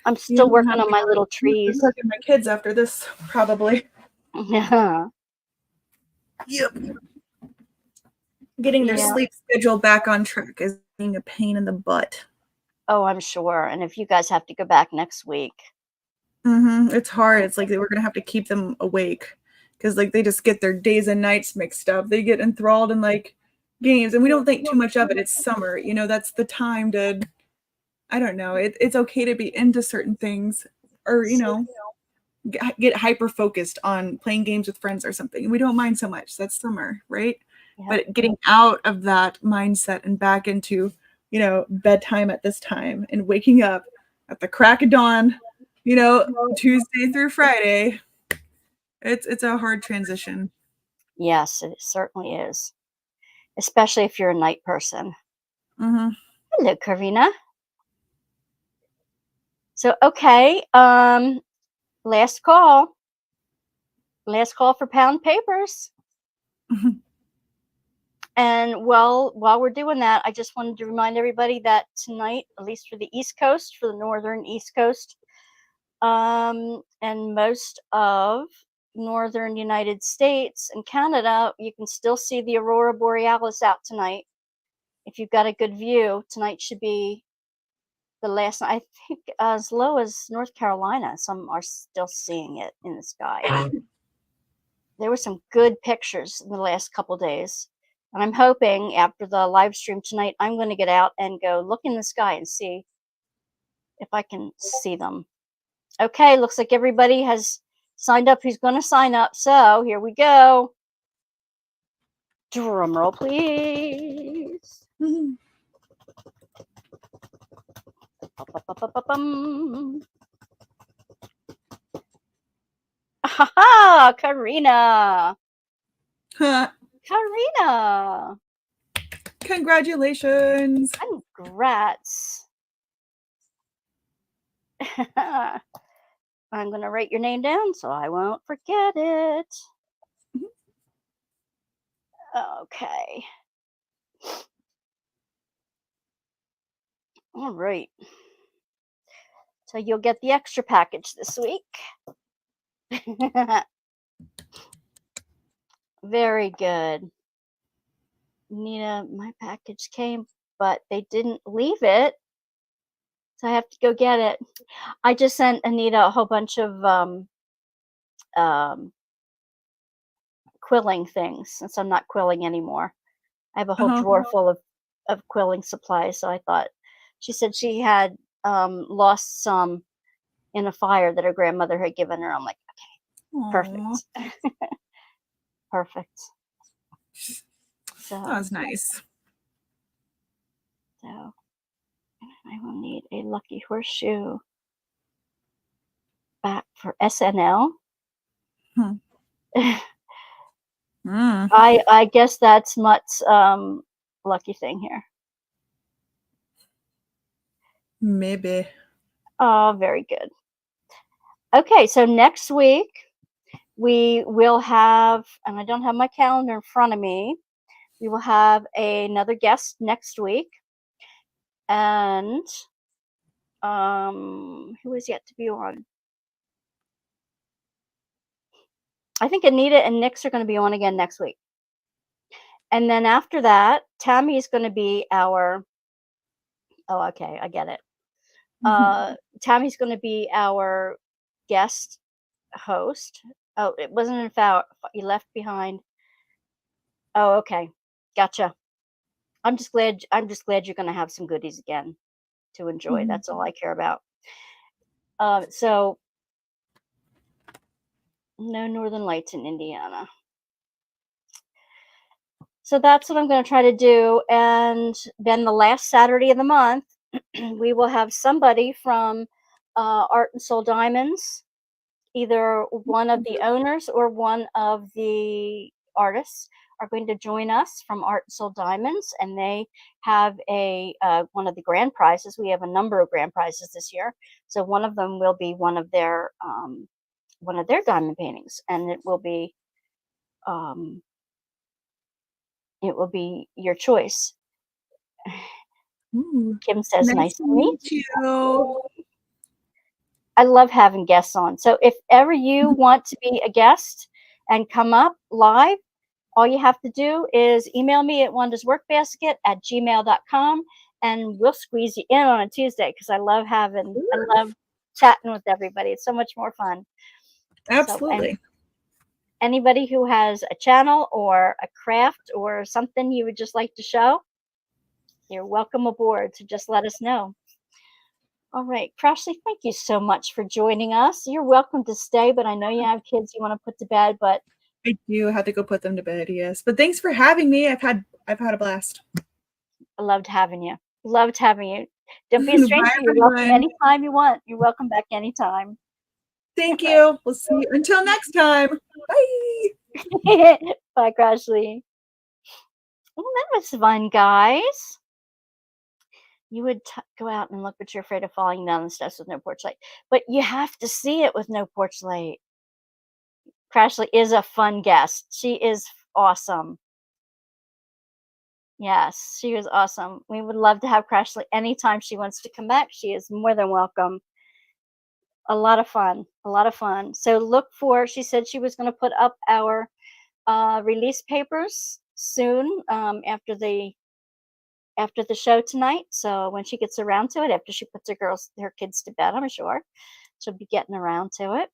I'm still working on my little trees. I'm cooking my kids after this, probably. Yeah. Yep. Getting their sleep schedule back on track is being a pain in the butt. Oh, I'm sure. And if you guys have to go back next week. It's hard. It's like we're going to have to keep them awake because like they just get their days and nights mixed up. They get enthralled in like games, and we don't think too much of it. It's summer. You know, that's the time to, I don't know. It's okay to be into certain things, or, you know, get hyper focused on playing games with friends or something. We don't mind so much. That's summer, right? Yep. But getting out of that mindset and back into, you know, bedtime at this time and waking up at the crack of dawn, you know, Tuesday through Friday, it's a hard transition. Yes, it certainly is. Especially if you're a night person. Hello, Karina. So, okay, last call for pound papers. And while we're doing that, I just wanted to remind everybody that tonight, at least for the East Coast, for the northern East Coast, and most of northern United States and Canada, you can still see the aurora borealis out tonight. If you've got a good view, tonight should be the last. I think as low as North Carolina, some are still seeing it in the sky. There were some good pictures in the last couple days. And I'm hoping after the live stream tonight, I'm going to get out and go look in the sky and see if I can see them. Okay, looks like everybody has signed up who's going to sign up. So here we go. Drum roll, please. Haha, Karina. Huh. Karina. Congratulations. Congrats. I'm going to write your name down so I won't forget it. Okay. All right. So you'll get the extra package this week. Very good. Nina, my package came, but they didn't leave it. So I have to go get it. I just sent Anita a whole bunch of quilling things since I'm not quilling anymore. I have a whole drawer full of quilling supplies. So I thought, she said she had lost some in a fire that her grandmother had given her. I'm like, okay, perfect. Perfect. So That was nice. So I will need a lucky horseshoe back for SNL. I guess that's Mutt's lucky thing here. Maybe. Oh, very good. Okay, so next week we will have, and I don't have my calendar in front of me, we will have another guest next week. And who is yet to be on? I think Anita and Nix are going to be on again next week. And then after that, Tammy is going to be our, oh, okay, I get it. Tammy's going to be our guest host. Oh, it wasn't in fact you left behind. Oh, okay, gotcha. I'm just glad you're going to have some goodies again to enjoy. That's all I care about. So no Northern Lights in Indiana. So that's what I'm going to try to do. And then the last Saturday of the month, we will have somebody from Art and Soul Diamonds, either one of the owners or one of the artists are going to join us from Art and Soul Diamonds, and they have a one of the grand prizes. We have a number of grand prizes this year, so one of them will be one of their diamond paintings, and it will be your choice. Kim says, nice to meet you. I love having guests on. So if ever you want to be a guest and come up live, all you have to do is email me at wandasworkbasket@gmail.com, and we'll squeeze you in on a Tuesday because I love chatting with everybody. It's so much more fun. Absolutely. So, anybody who has a channel or a craft or something you would just like to show, you're welcome aboard. So just let us know. All right, Crashly, thank you so much for joining us. You're welcome to stay, but I know you have kids you want to put to bed, but I do have to go put them to bed, yes. But thanks for having me. I've had a blast. I loved having you. Loved having you. Don't be a stranger. You're welcome anytime you want. You're welcome back anytime. Thank you. We'll see you until next time. Bye. Bye, Crashly. Well, that was fun, guys. You would go out and look, but you're afraid of falling down the steps with no porch light. But you have to see it with no porch light. Crashly is a fun guest. She is awesome. Yes, she was awesome. We would love to have Crashly anytime she wants to come back. She is more than welcome. A lot of fun. A lot of fun. So look for, she said she was going to put up our release papers soon after the show tonight. So when she gets around to it, after she puts her kids to bed, I'm sure she'll be getting around to it.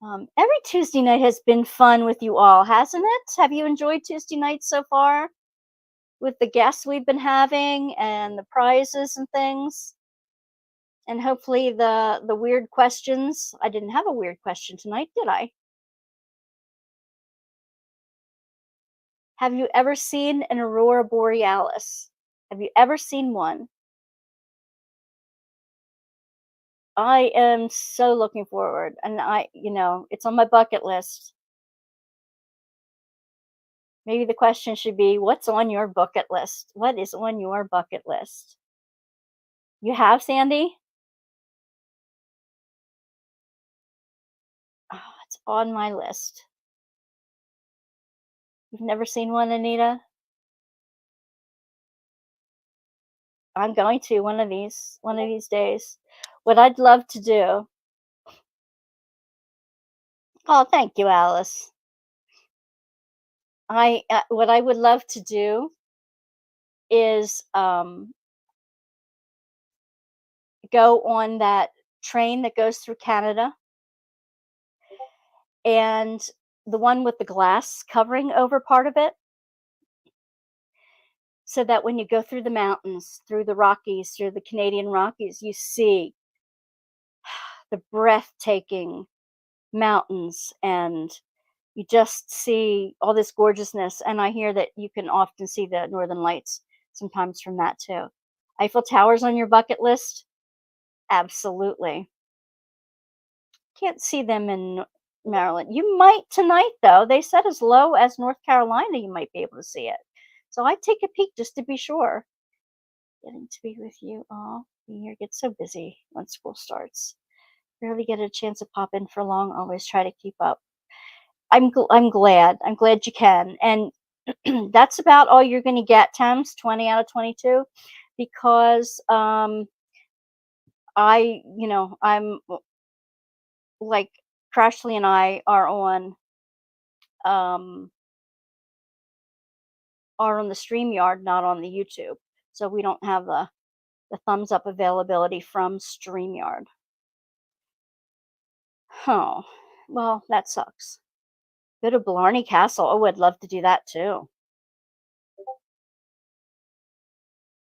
Every Tuesday night has been fun with you all, hasn't it? Have you enjoyed Tuesday nights so far with the guests we've been having and the prizes and things? And hopefully the weird questions. I didn't have a weird question tonight, did I? Have you ever seen an aurora borealis? Have you ever seen one? I am so looking forward, and it's on my bucket list. Maybe the question should be, what's on your bucket list? What is on your bucket list? You have, Sandy? Oh, it's on my list. You've never seen one, Anita? I'm going to one of these days. What I'd love to do. Oh, thank you, Alice. What I would love to do is go on that train that goes through Canada, and the one with the glass covering over part of it, so that when you go through the mountains, through the Rockies, through the Canadian Rockies, you see the breathtaking mountains, and you just see all this gorgeousness. And I hear that you can often see the northern lights sometimes from that too. Eiffel Tower's on your bucket list? Absolutely. Can't see them in Maryland. You might tonight, though. They said as low as North Carolina, you might be able to see it. So I'd take a peek just to be sure. Getting to be with you all. The year gets so busy when school starts. Rarely get a chance to pop in for long. Always try to keep up. I'm glad. I'm glad you can. And that's about all you're going to get, Thames, 20 out of 22, because I'm like Crashly and I are on the StreamYard, not on the YouTube. So we don't have the thumbs up availability from StreamYard. Oh, well, that sucks. Go to Blarney Castle. Oh, I'd love to do that too.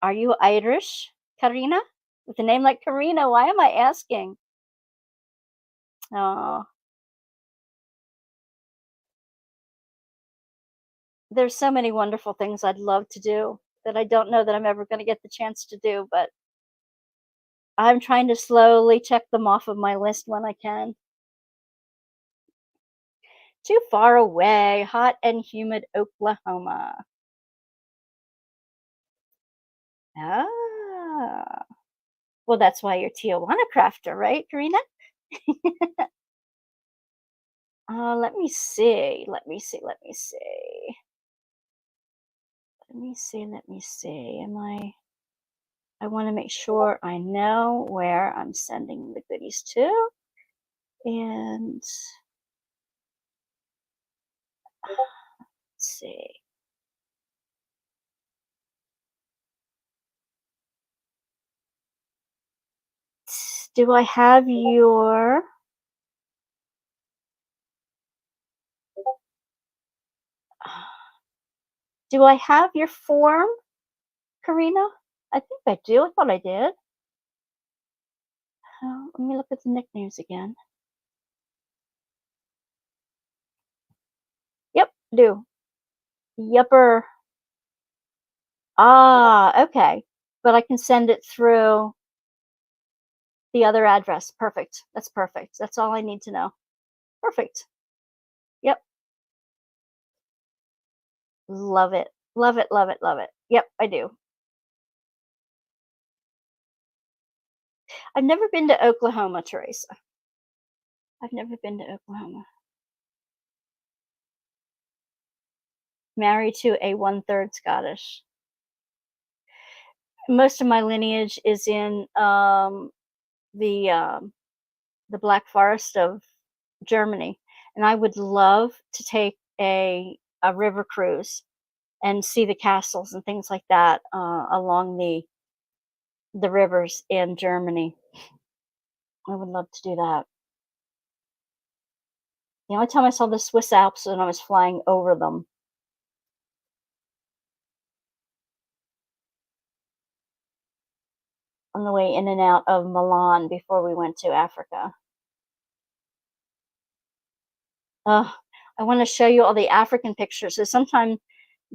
Are you Irish, Karina? With a name like Karina, why am I asking? Oh, there's so many wonderful things I'd love to do that I don't know that I'm ever going to get the chance to do, but I'm trying to slowly check them off of my list when I can. Too far away, hot and humid Oklahoma. Ah. Well, that's why you're Tijuana crafter, right, Karina? Let me see. Let me see. Let me see. Let me see. Let me see. I want to make sure I know where I'm sending the goodies to. And let's see. Do I have your form, Karina? I think I do. I thought I did. Let me look at the nicknames again. Yep, do. Yupper. Ah, okay. But I can send it through the other address. Perfect. That's perfect. That's all I need to know. Perfect. Yep. Love it. Love it, love it, love it. Yep, I do. I've never been to Oklahoma, Teresa. I've never been to Oklahoma. Married to a 1/3 Scottish. Most of my lineage is in the Black Forest of Germany, and I would love to take a river cruise and see the castles and things like that along the rivers in Germany. I would love to do that. The only time I saw the Swiss Alps was when I was flying over them. On the way in and out of Milan before we went to Africa. I want to show you all the African pictures. So sometime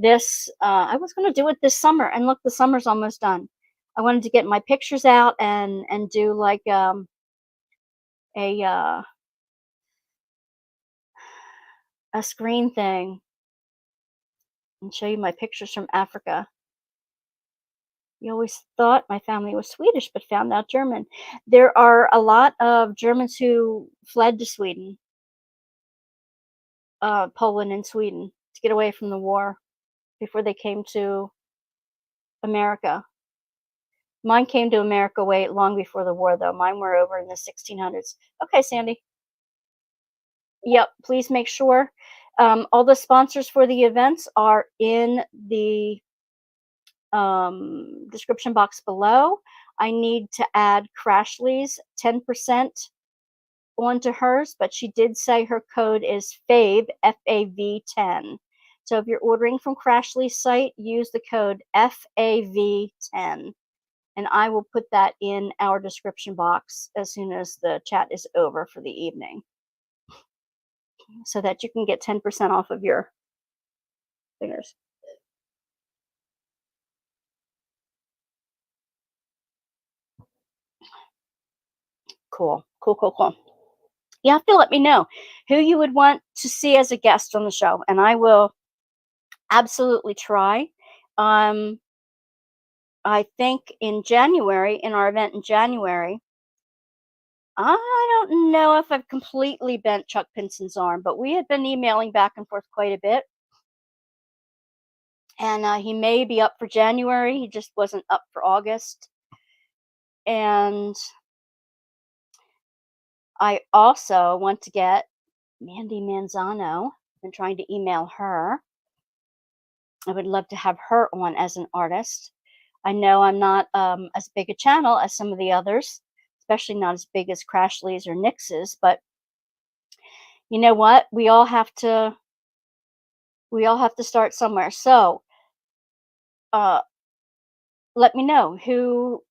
I was going to do it this summer, and look, the summer's almost done. I wanted to get my pictures out and do like a screen thing and show you my pictures from Africa. You always thought my family was Swedish, but found out German. There are a lot of Germans who fled to Sweden, Poland and Sweden, to get away from the war before they came to America. Mine came to America way long before the war, though. Mine were over in the 1600s. Okay, Sandy. Yep, please make sure. All the sponsors for the events are in the description box below. I need to add Crashly's 10% onto hers, but she did say her code is FAV, FAV10. So if you're ordering from Crashly's site, use the code FAV10. And I will put that in our description box as soon as the chat is over for the evening, so that you can get 10% off of your fingers. Cool. You have to let me know who you would want to see as a guest on the show, and I will absolutely try. I think in January, in our event in January, I don't know if I've completely bent Chuck Pinson's arm, but we had been emailing back and forth quite a bit. And he may be up for January. He just wasn't up for August. And I also want to get Mandy Manzano. I've been trying to email her. I would love to have her on as an artist. I know I'm not as big a channel as some of the others, especially not as big as Crashly's or Nix's, but you know what? We all have to start somewhere. So let me know who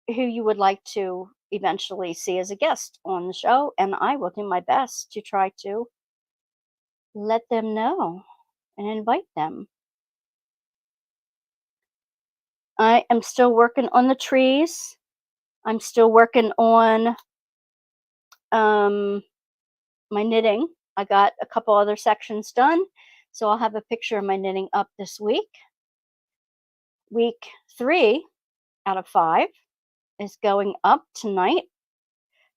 you would like to eventually see as a guest on the show, and I will do my best to try to let them know and invite them. I am still working on the trees. I'm still working on my knitting. I got a couple other sections done, so I'll have a picture of my knitting up this week. Week 3 out of 5 is going up tonight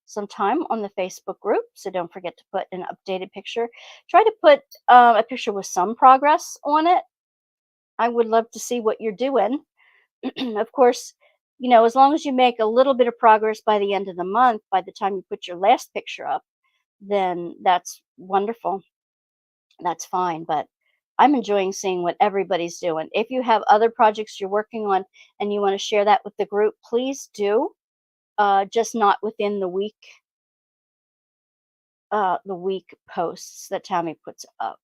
sometime on the Facebook group, so don't forget to put an updated picture. Try to put a picture with some progress on it. I would love to see what you're doing. Of course, you know, as long as you make a little bit of progress by the end of the month, by the time you put your last picture up, then that's wonderful. That's fine, but I'm enjoying seeing what everybody's doing. If you have other projects you're working on and you want to share that with the group, please do. Just not within the week posts that Tammy puts up.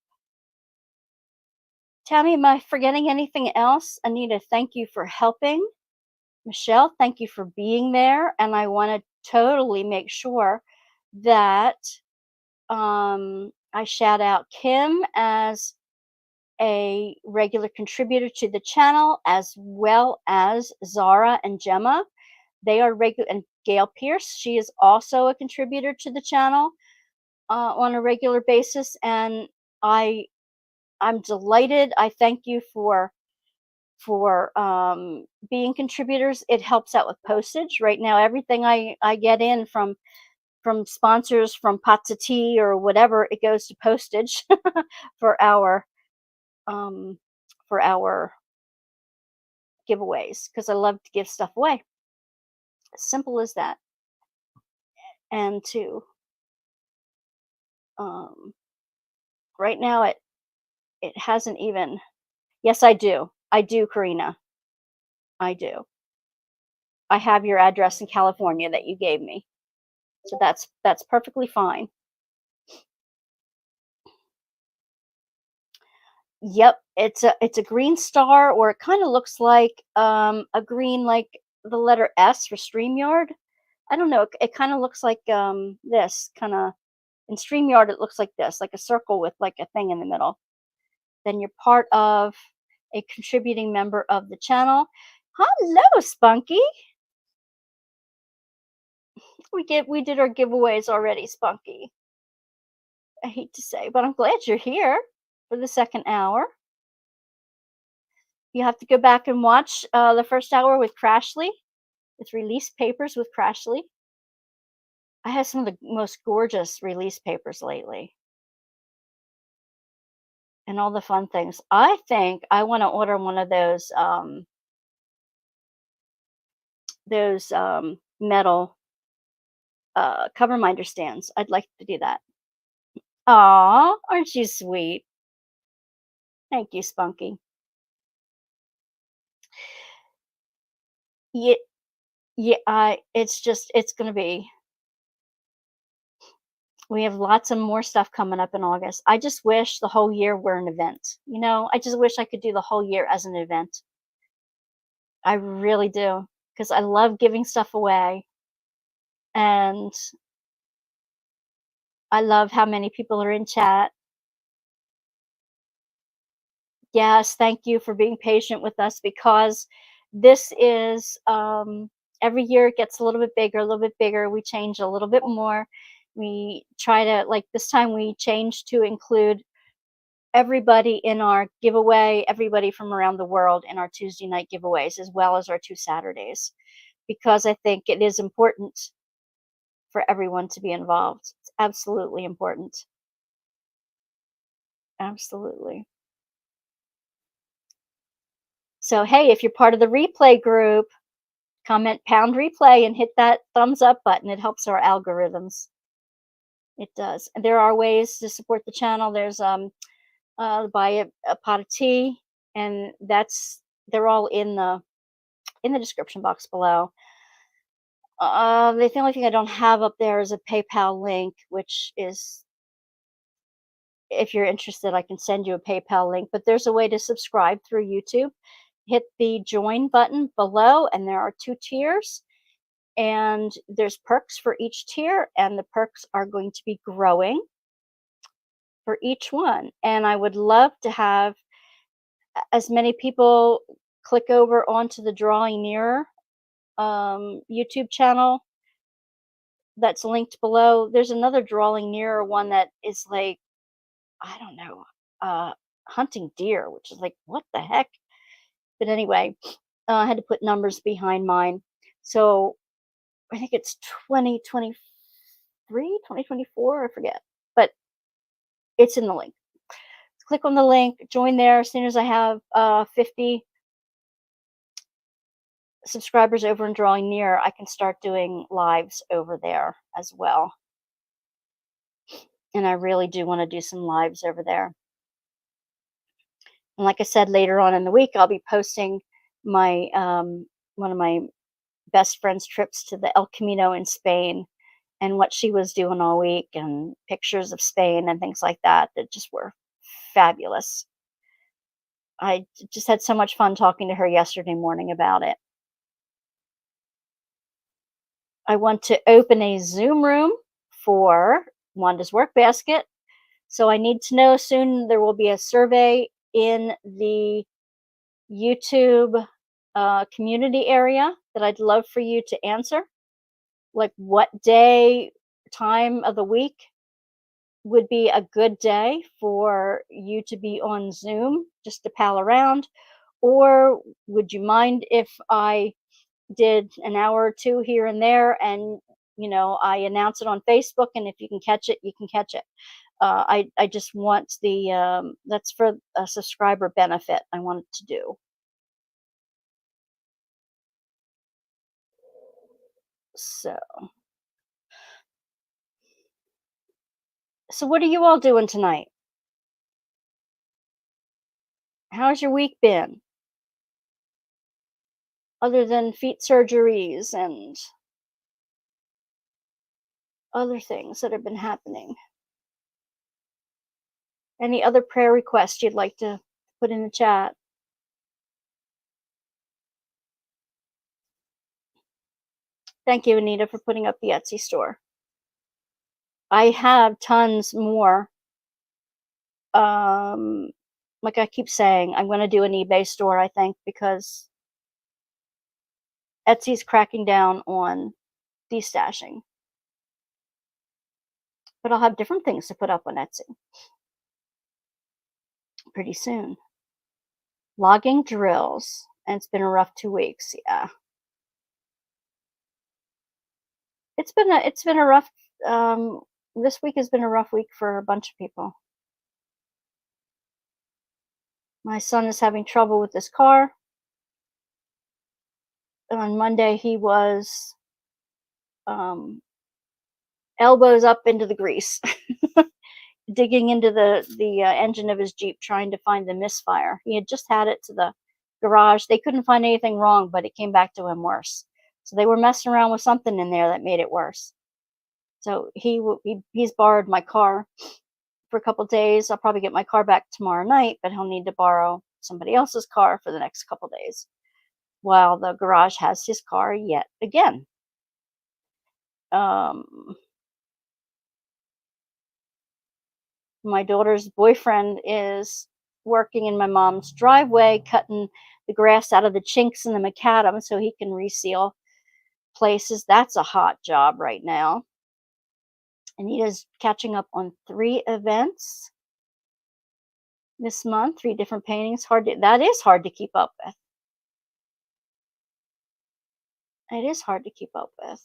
Tammy, am I forgetting anything else? Anita, thank you for helping. Michelle, thank you for being there. And I want to totally make sure that I shout out Kim as a regular contributor to the channel, as well as Zara and Gemma. They are regular, and Gail Pierce, she is also a contributor to the channel on a regular basis, and I'm delighted. I thank you for being contributors. It helps out with postage. Right now, everything I get in from sponsors, from pots of tea or whatever, it goes to postage for our giveaways, because I love to give stuff away. Simple as that. And to right now it hasn't even. Yes, I do, Karina. I do. I have your address in California that you gave me, so that's perfectly fine. Yep, it's a green star, or it kind of looks like a green, like the letter S for StreamYard. I don't know. It kind of looks like this kind of. In StreamYard, it looks like this, like a circle with like a thing in the middle. Then you're part of a contributing member of the channel. Hello, Spunky. We did our giveaways already, Spunky. I hate to say, but I'm glad you're here for the second hour. You have to go back and watch the first hour with Crashly, with release papers with Crashly. I have some of the most gorgeous release papers lately. And all the fun things. I think I want to order one of those metal cover minder stands. I'd like to do that. Aw, aren't you sweet? Thank you, Spunky. Yeah, it's gonna be. We have lots of more stuff coming up in August. I just wish the whole year were an event. You know, I just wish I could do the whole year as an event. I really do, because I love giving stuff away, and I love how many people are in chat. Yes, thank you for being patient with us, because this is every year it gets a little bit bigger, a little bit bigger. We change a little bit more. We try to, like this time we changed to include everybody in our giveaway, everybody from around the world in our Tuesday night giveaways, as well as our 2 Saturdays, because I think it is important for everyone to be involved. It's absolutely important. Absolutely. So, hey, if you're part of the replay group, comment pound replay and hit that thumbs up button. It helps our algorithms. It does. And there are ways to support the channel. There's buy a pot of tea, and they're all in the description box below. The only thing I don't have up there is a PayPal link, which is, if you're interested, I can send you a PayPal link. But there's a way to subscribe through YouTube. Hit the join button below, and there are 2 tiers, and there's perks for each tier, and the perks are going to be growing for each one. And I would love to have as many people click over onto the Drawing Nearer YouTube channel that's linked below. There's another Drawing Nearer one that is like, I don't know, hunting deer, which is like, what the heck? But anyway, I had to put numbers behind mine. So I think it's 2023, 2024, I forget. But it's in the link. Click on the link, join there. As soon as I have 50 subscribers over in Drawing Near, I can start doing lives over there as well. And I really do want to do some lives over there. And like I said, later on in the week, I'll be posting my one of my best friend's trips to the El Camino in Spain, and what she was doing all week, and pictures of Spain and things like that just were fabulous. I just had so much fun talking to her yesterday morning about it. I want to open a Zoom room for Wanda's Work Basket. So I need to know soon. There will be a survey in the YouTube community area that I'd love for you to answer. Like, what day, time of the week would be a good day for you to be on Zoom just to pal around? Or would you mind if I did an hour or 2 here and there, and I announce it on Facebook, and if you can catch it, you can catch it. I just want the that's for a subscriber benefit. I want it to do. So what are you all doing tonight? How's your week been? Other than feet surgeries and other things that have been happening. Any other prayer requests you'd like to put in the chat? Thank you, Anita, for putting up the Etsy store. I have tons more. Like I keep saying, I'm going to do an eBay store, I think, because Etsy's cracking down on destashing. But I'll have different things to put up on Etsy pretty soon. Logging drills, and it's been a rough 2 weeks. Yeah, it's been a rough. This week has been a rough week for a bunch of people. My son is having trouble with his car. On Monday, he was elbows up into the grease, digging into the engine of his Jeep, trying to find the misfire. He had just had it to the garage. They couldn't find anything wrong, but it came back to him worse. So they were messing around with something in there that made it worse. So he's borrowed my car for a couple days. I'll probably get my car back tomorrow night, but he'll need to borrow somebody else's car for the next couple days while the garage has his car yet again. My daughter's boyfriend is working in my mom's driveway, cutting the grass out of the chinks in the macadam so he can reseal places. That's a hot job right now. Anita's catching up on 3 events this month, 3 different paintings. That is hard to keep up with. It is hard to keep up with.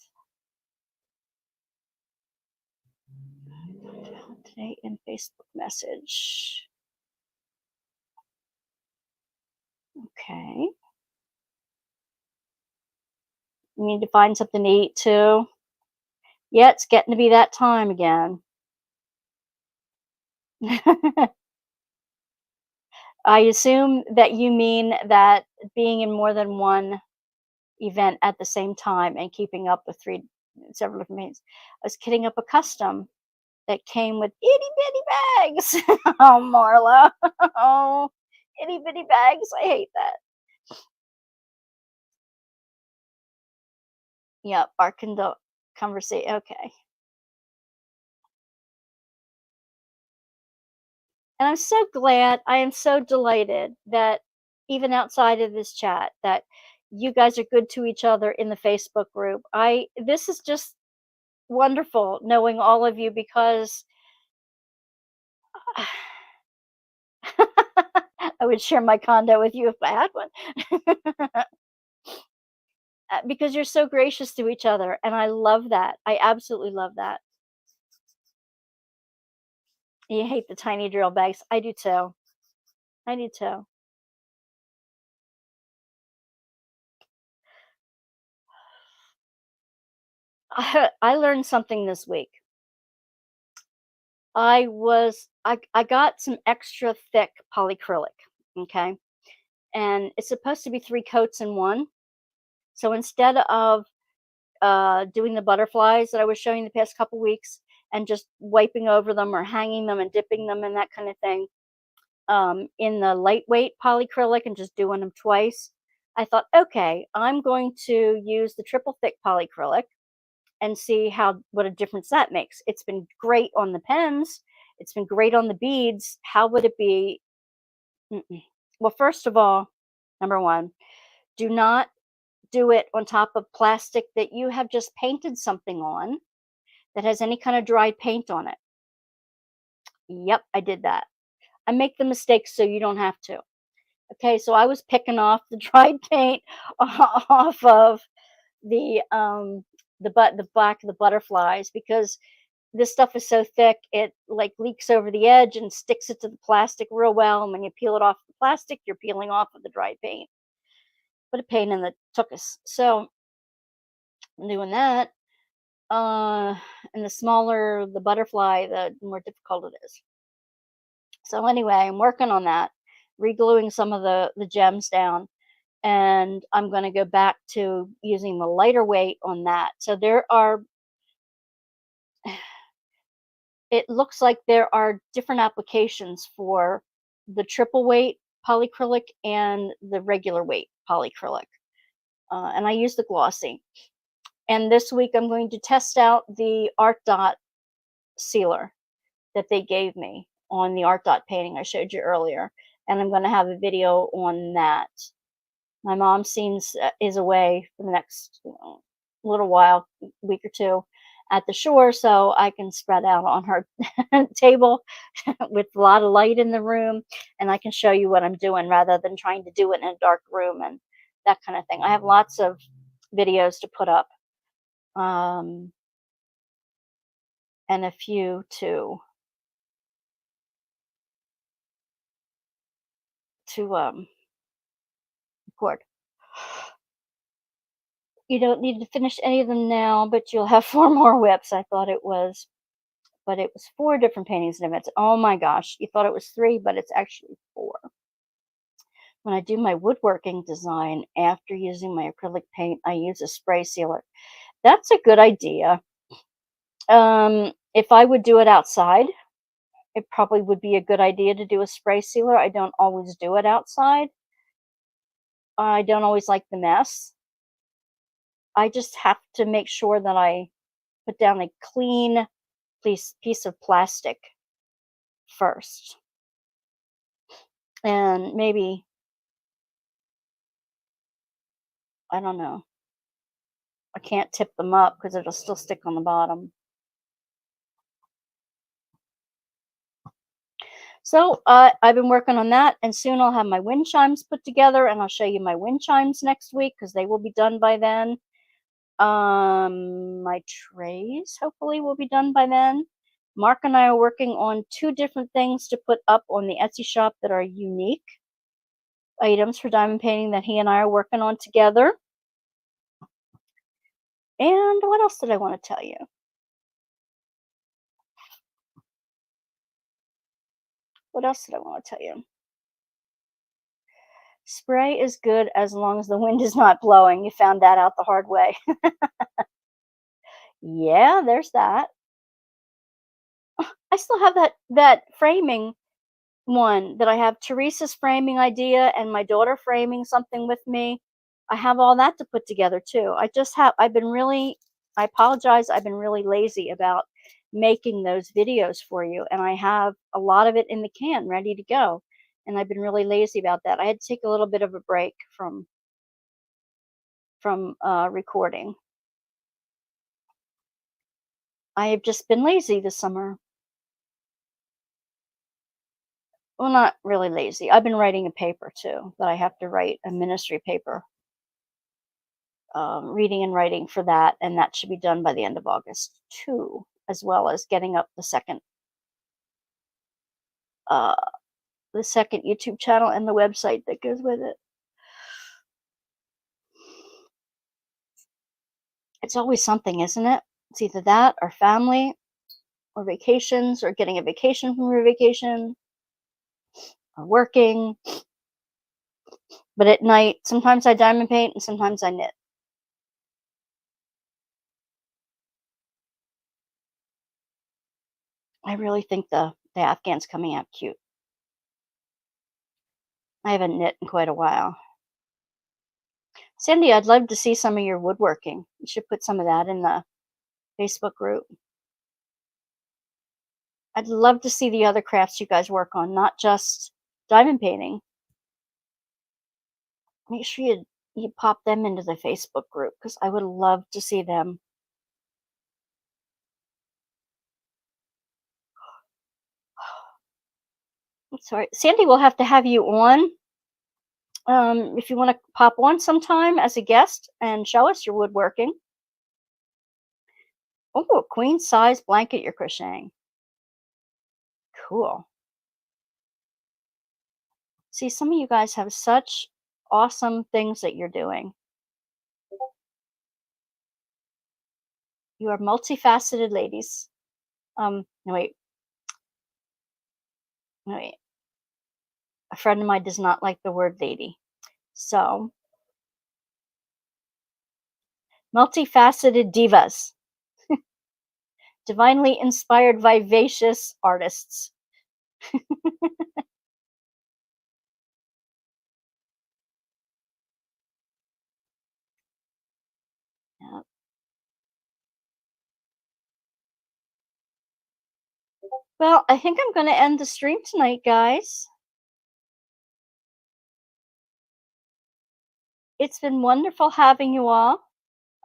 Today in Facebook message. Okay. We need to find something to eat too. Yeah, it's getting to be that time again. I assume that you mean that being in more than one event at the same time and keeping up with several different meetings. I was kitting up a custom that came with itty bitty bags. Oh, Marla. Oh, itty bitty bags. I hate that. Yep, our conversation. Okay. And I'm so glad, I am so delighted that even outside of this chat, that you guys are good to each other in the Facebook group. This is just wonderful knowing all of you, because I would share my condo with you if I had one. Because you're so gracious to each other, and I love that. I absolutely love that. You hate the tiny drill bags. I do too. I do too. I learned something this week. I got some extra thick polyacrylic, okay? And it's supposed to be 3 coats in one. So instead of doing the butterflies that I was showing the past couple weeks and just wiping over them or hanging them and dipping them and that kind of thing, in the lightweight polyacrylic and just doing them twice, I thought, okay, I'm going to use the triple thick polyacrylic and see what a difference that makes. It's been great on the pens. It's been great on the beads. How would it be? Well, first of all, number one, do not do it on top of plastic that you have just painted something on that has any kind of dried paint on it. Yep, I did that. I make the mistakes so you don't have to. Okay, so I was picking off the dried paint off of the back of the butterflies, because this stuff is so thick it like leaks over the edge and sticks it to the plastic real well. And when you peel it off the plastic, you're peeling off of the dried paint. What a pain in the tuchus. So I'm doing that. And the smaller the butterfly, the more difficult it is. So anyway, I'm working on that, re-gluing some of the gems down, and I'm going to go back to using the lighter weight on that. So it looks like there are different applications for the triple weight polyacrylic and the regular weight polyacrylic. And I use the glossy. And this week I'm going to test out the Art Dot sealer that they gave me on the Art Dot painting I showed you earlier. And I'm going to have a video on that. My mom is away for the next little while, week or two. at the shore, so I can spread out on her table with a lot of light in the room, and I can show you what I'm doing rather than trying to do it in a dark room and that kind of thing. I have lots of videos to put up, um, and a few to record. You don't need to finish any of them now, but you'll have 4 more whips. I thought it was, but it was 4 different paintings and events. Oh my gosh, you thought it was 3, but it's actually 4. When I do my woodworking design after using my acrylic paint, I use a spray sealer. That's a good idea. If I would do it outside, it probably would be a good idea to do a spray sealer. I don't always do it outside. I don't always like the mess. I just have to make sure that I put down a clean piece of plastic first. And maybe, I don't know, I can't tip them up because it'll still stick on the bottom. So I've been working on that, and soon I'll have my wind chimes put together, and I'll show you my wind chimes next week because they will be done by then. My trays hopefully will be done by then. Mark and I are working on 2 different things to put up on the Etsy shop that are unique items for diamond painting that he and I are working on together. And what else did I want to tell you? What else did I want to tell you? Spray is good as long as the wind is not blowing. You found that out the hard way. Yeah, there's that. I still have that framing one that I have Teresa's framing idea and my daughter framing something with me. I have all that to put together too. I apologize, I've been really lazy about making those videos for you, and I have a lot of it in the can ready to go. And I've been really lazy about that. I had to take a little bit of a break from recording. I have just been lazy this summer. Well, not really lazy. I've been writing a paper too, that I have to write a ministry paper, reading and writing for that, and that should be done by the end of August too, as well as getting up uh, the second YouTube channel and the website that goes with it. It's always something, isn't it? It's either that or family or vacations or getting a vacation from your vacation or working. But at night, sometimes I diamond paint and sometimes I knit. I really think the Afghan's coming out cute. I haven't knit in quite a while. Sandy, I'd love to see some of your woodworking. You should put some of that in the Facebook group. I'd love to see the other crafts you guys work on, not just diamond painting. Make sure you pop them into the Facebook group because I would love to see them. Sorry, Sandy, we'll have to have you on. If you want to pop on sometime as a guest and show us your woodworking. Oh, a queen size blanket you're crocheting. Cool. See, some of you guys have such awesome things that you're doing. You are multifaceted ladies. No, wait. No, wait. A friend of mine does not like the word lady. So, multifaceted divas. Divinely inspired, vivacious artists. Yep. Well, I think I'm going to end the stream tonight, guys. It's been wonderful having you all.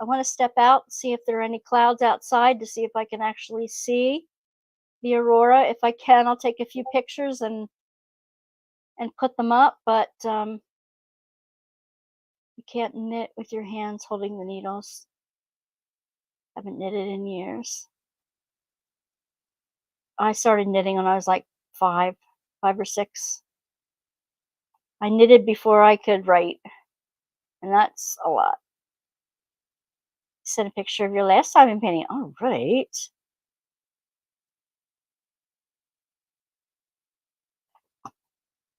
I want to step out, see if there are any clouds outside to see if I can actually see the aurora. If I can, I'll take a few pictures and put them up, but you can't knit with your hands holding the needles. Haven't knitted in years. I started knitting when I was like 5 or 6. I knitted before I could write, and that's a lot. Send a picture of your last time in painting. All right.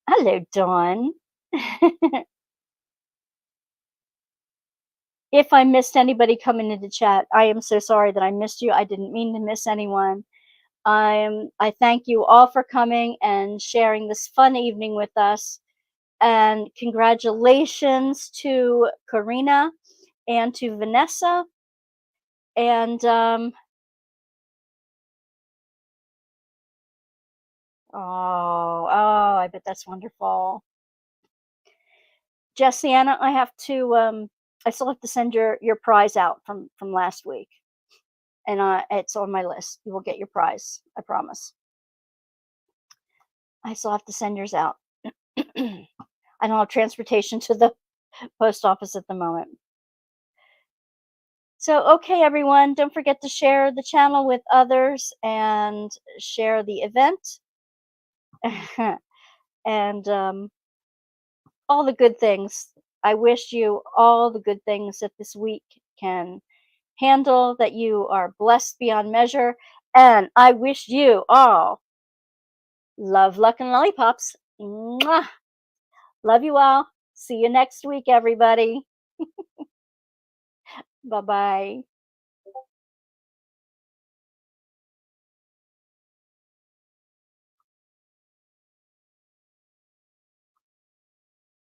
Hello, Dawn. If I missed anybody coming into chat, I am so sorry that I missed you. I didn't mean to miss anyone. I thank you all for coming and sharing this fun evening with us. And congratulations to Karina and to Vanessa. And I bet that's wonderful. Jessiana, I have to I still have to send your prize out from last week. And it's on my list. You will get your prize, I promise. I still have to send yours out. I don't have transportation to the post office at the moment. So, okay, everyone, don't forget to share the channel with others and share the event. And all the good things. I wish you all the good things that this week can handle, that you are blessed beyond measure. And I wish you all love, luck, and lollipops. Mwah! Love you all. See you next week, everybody. Bye-bye.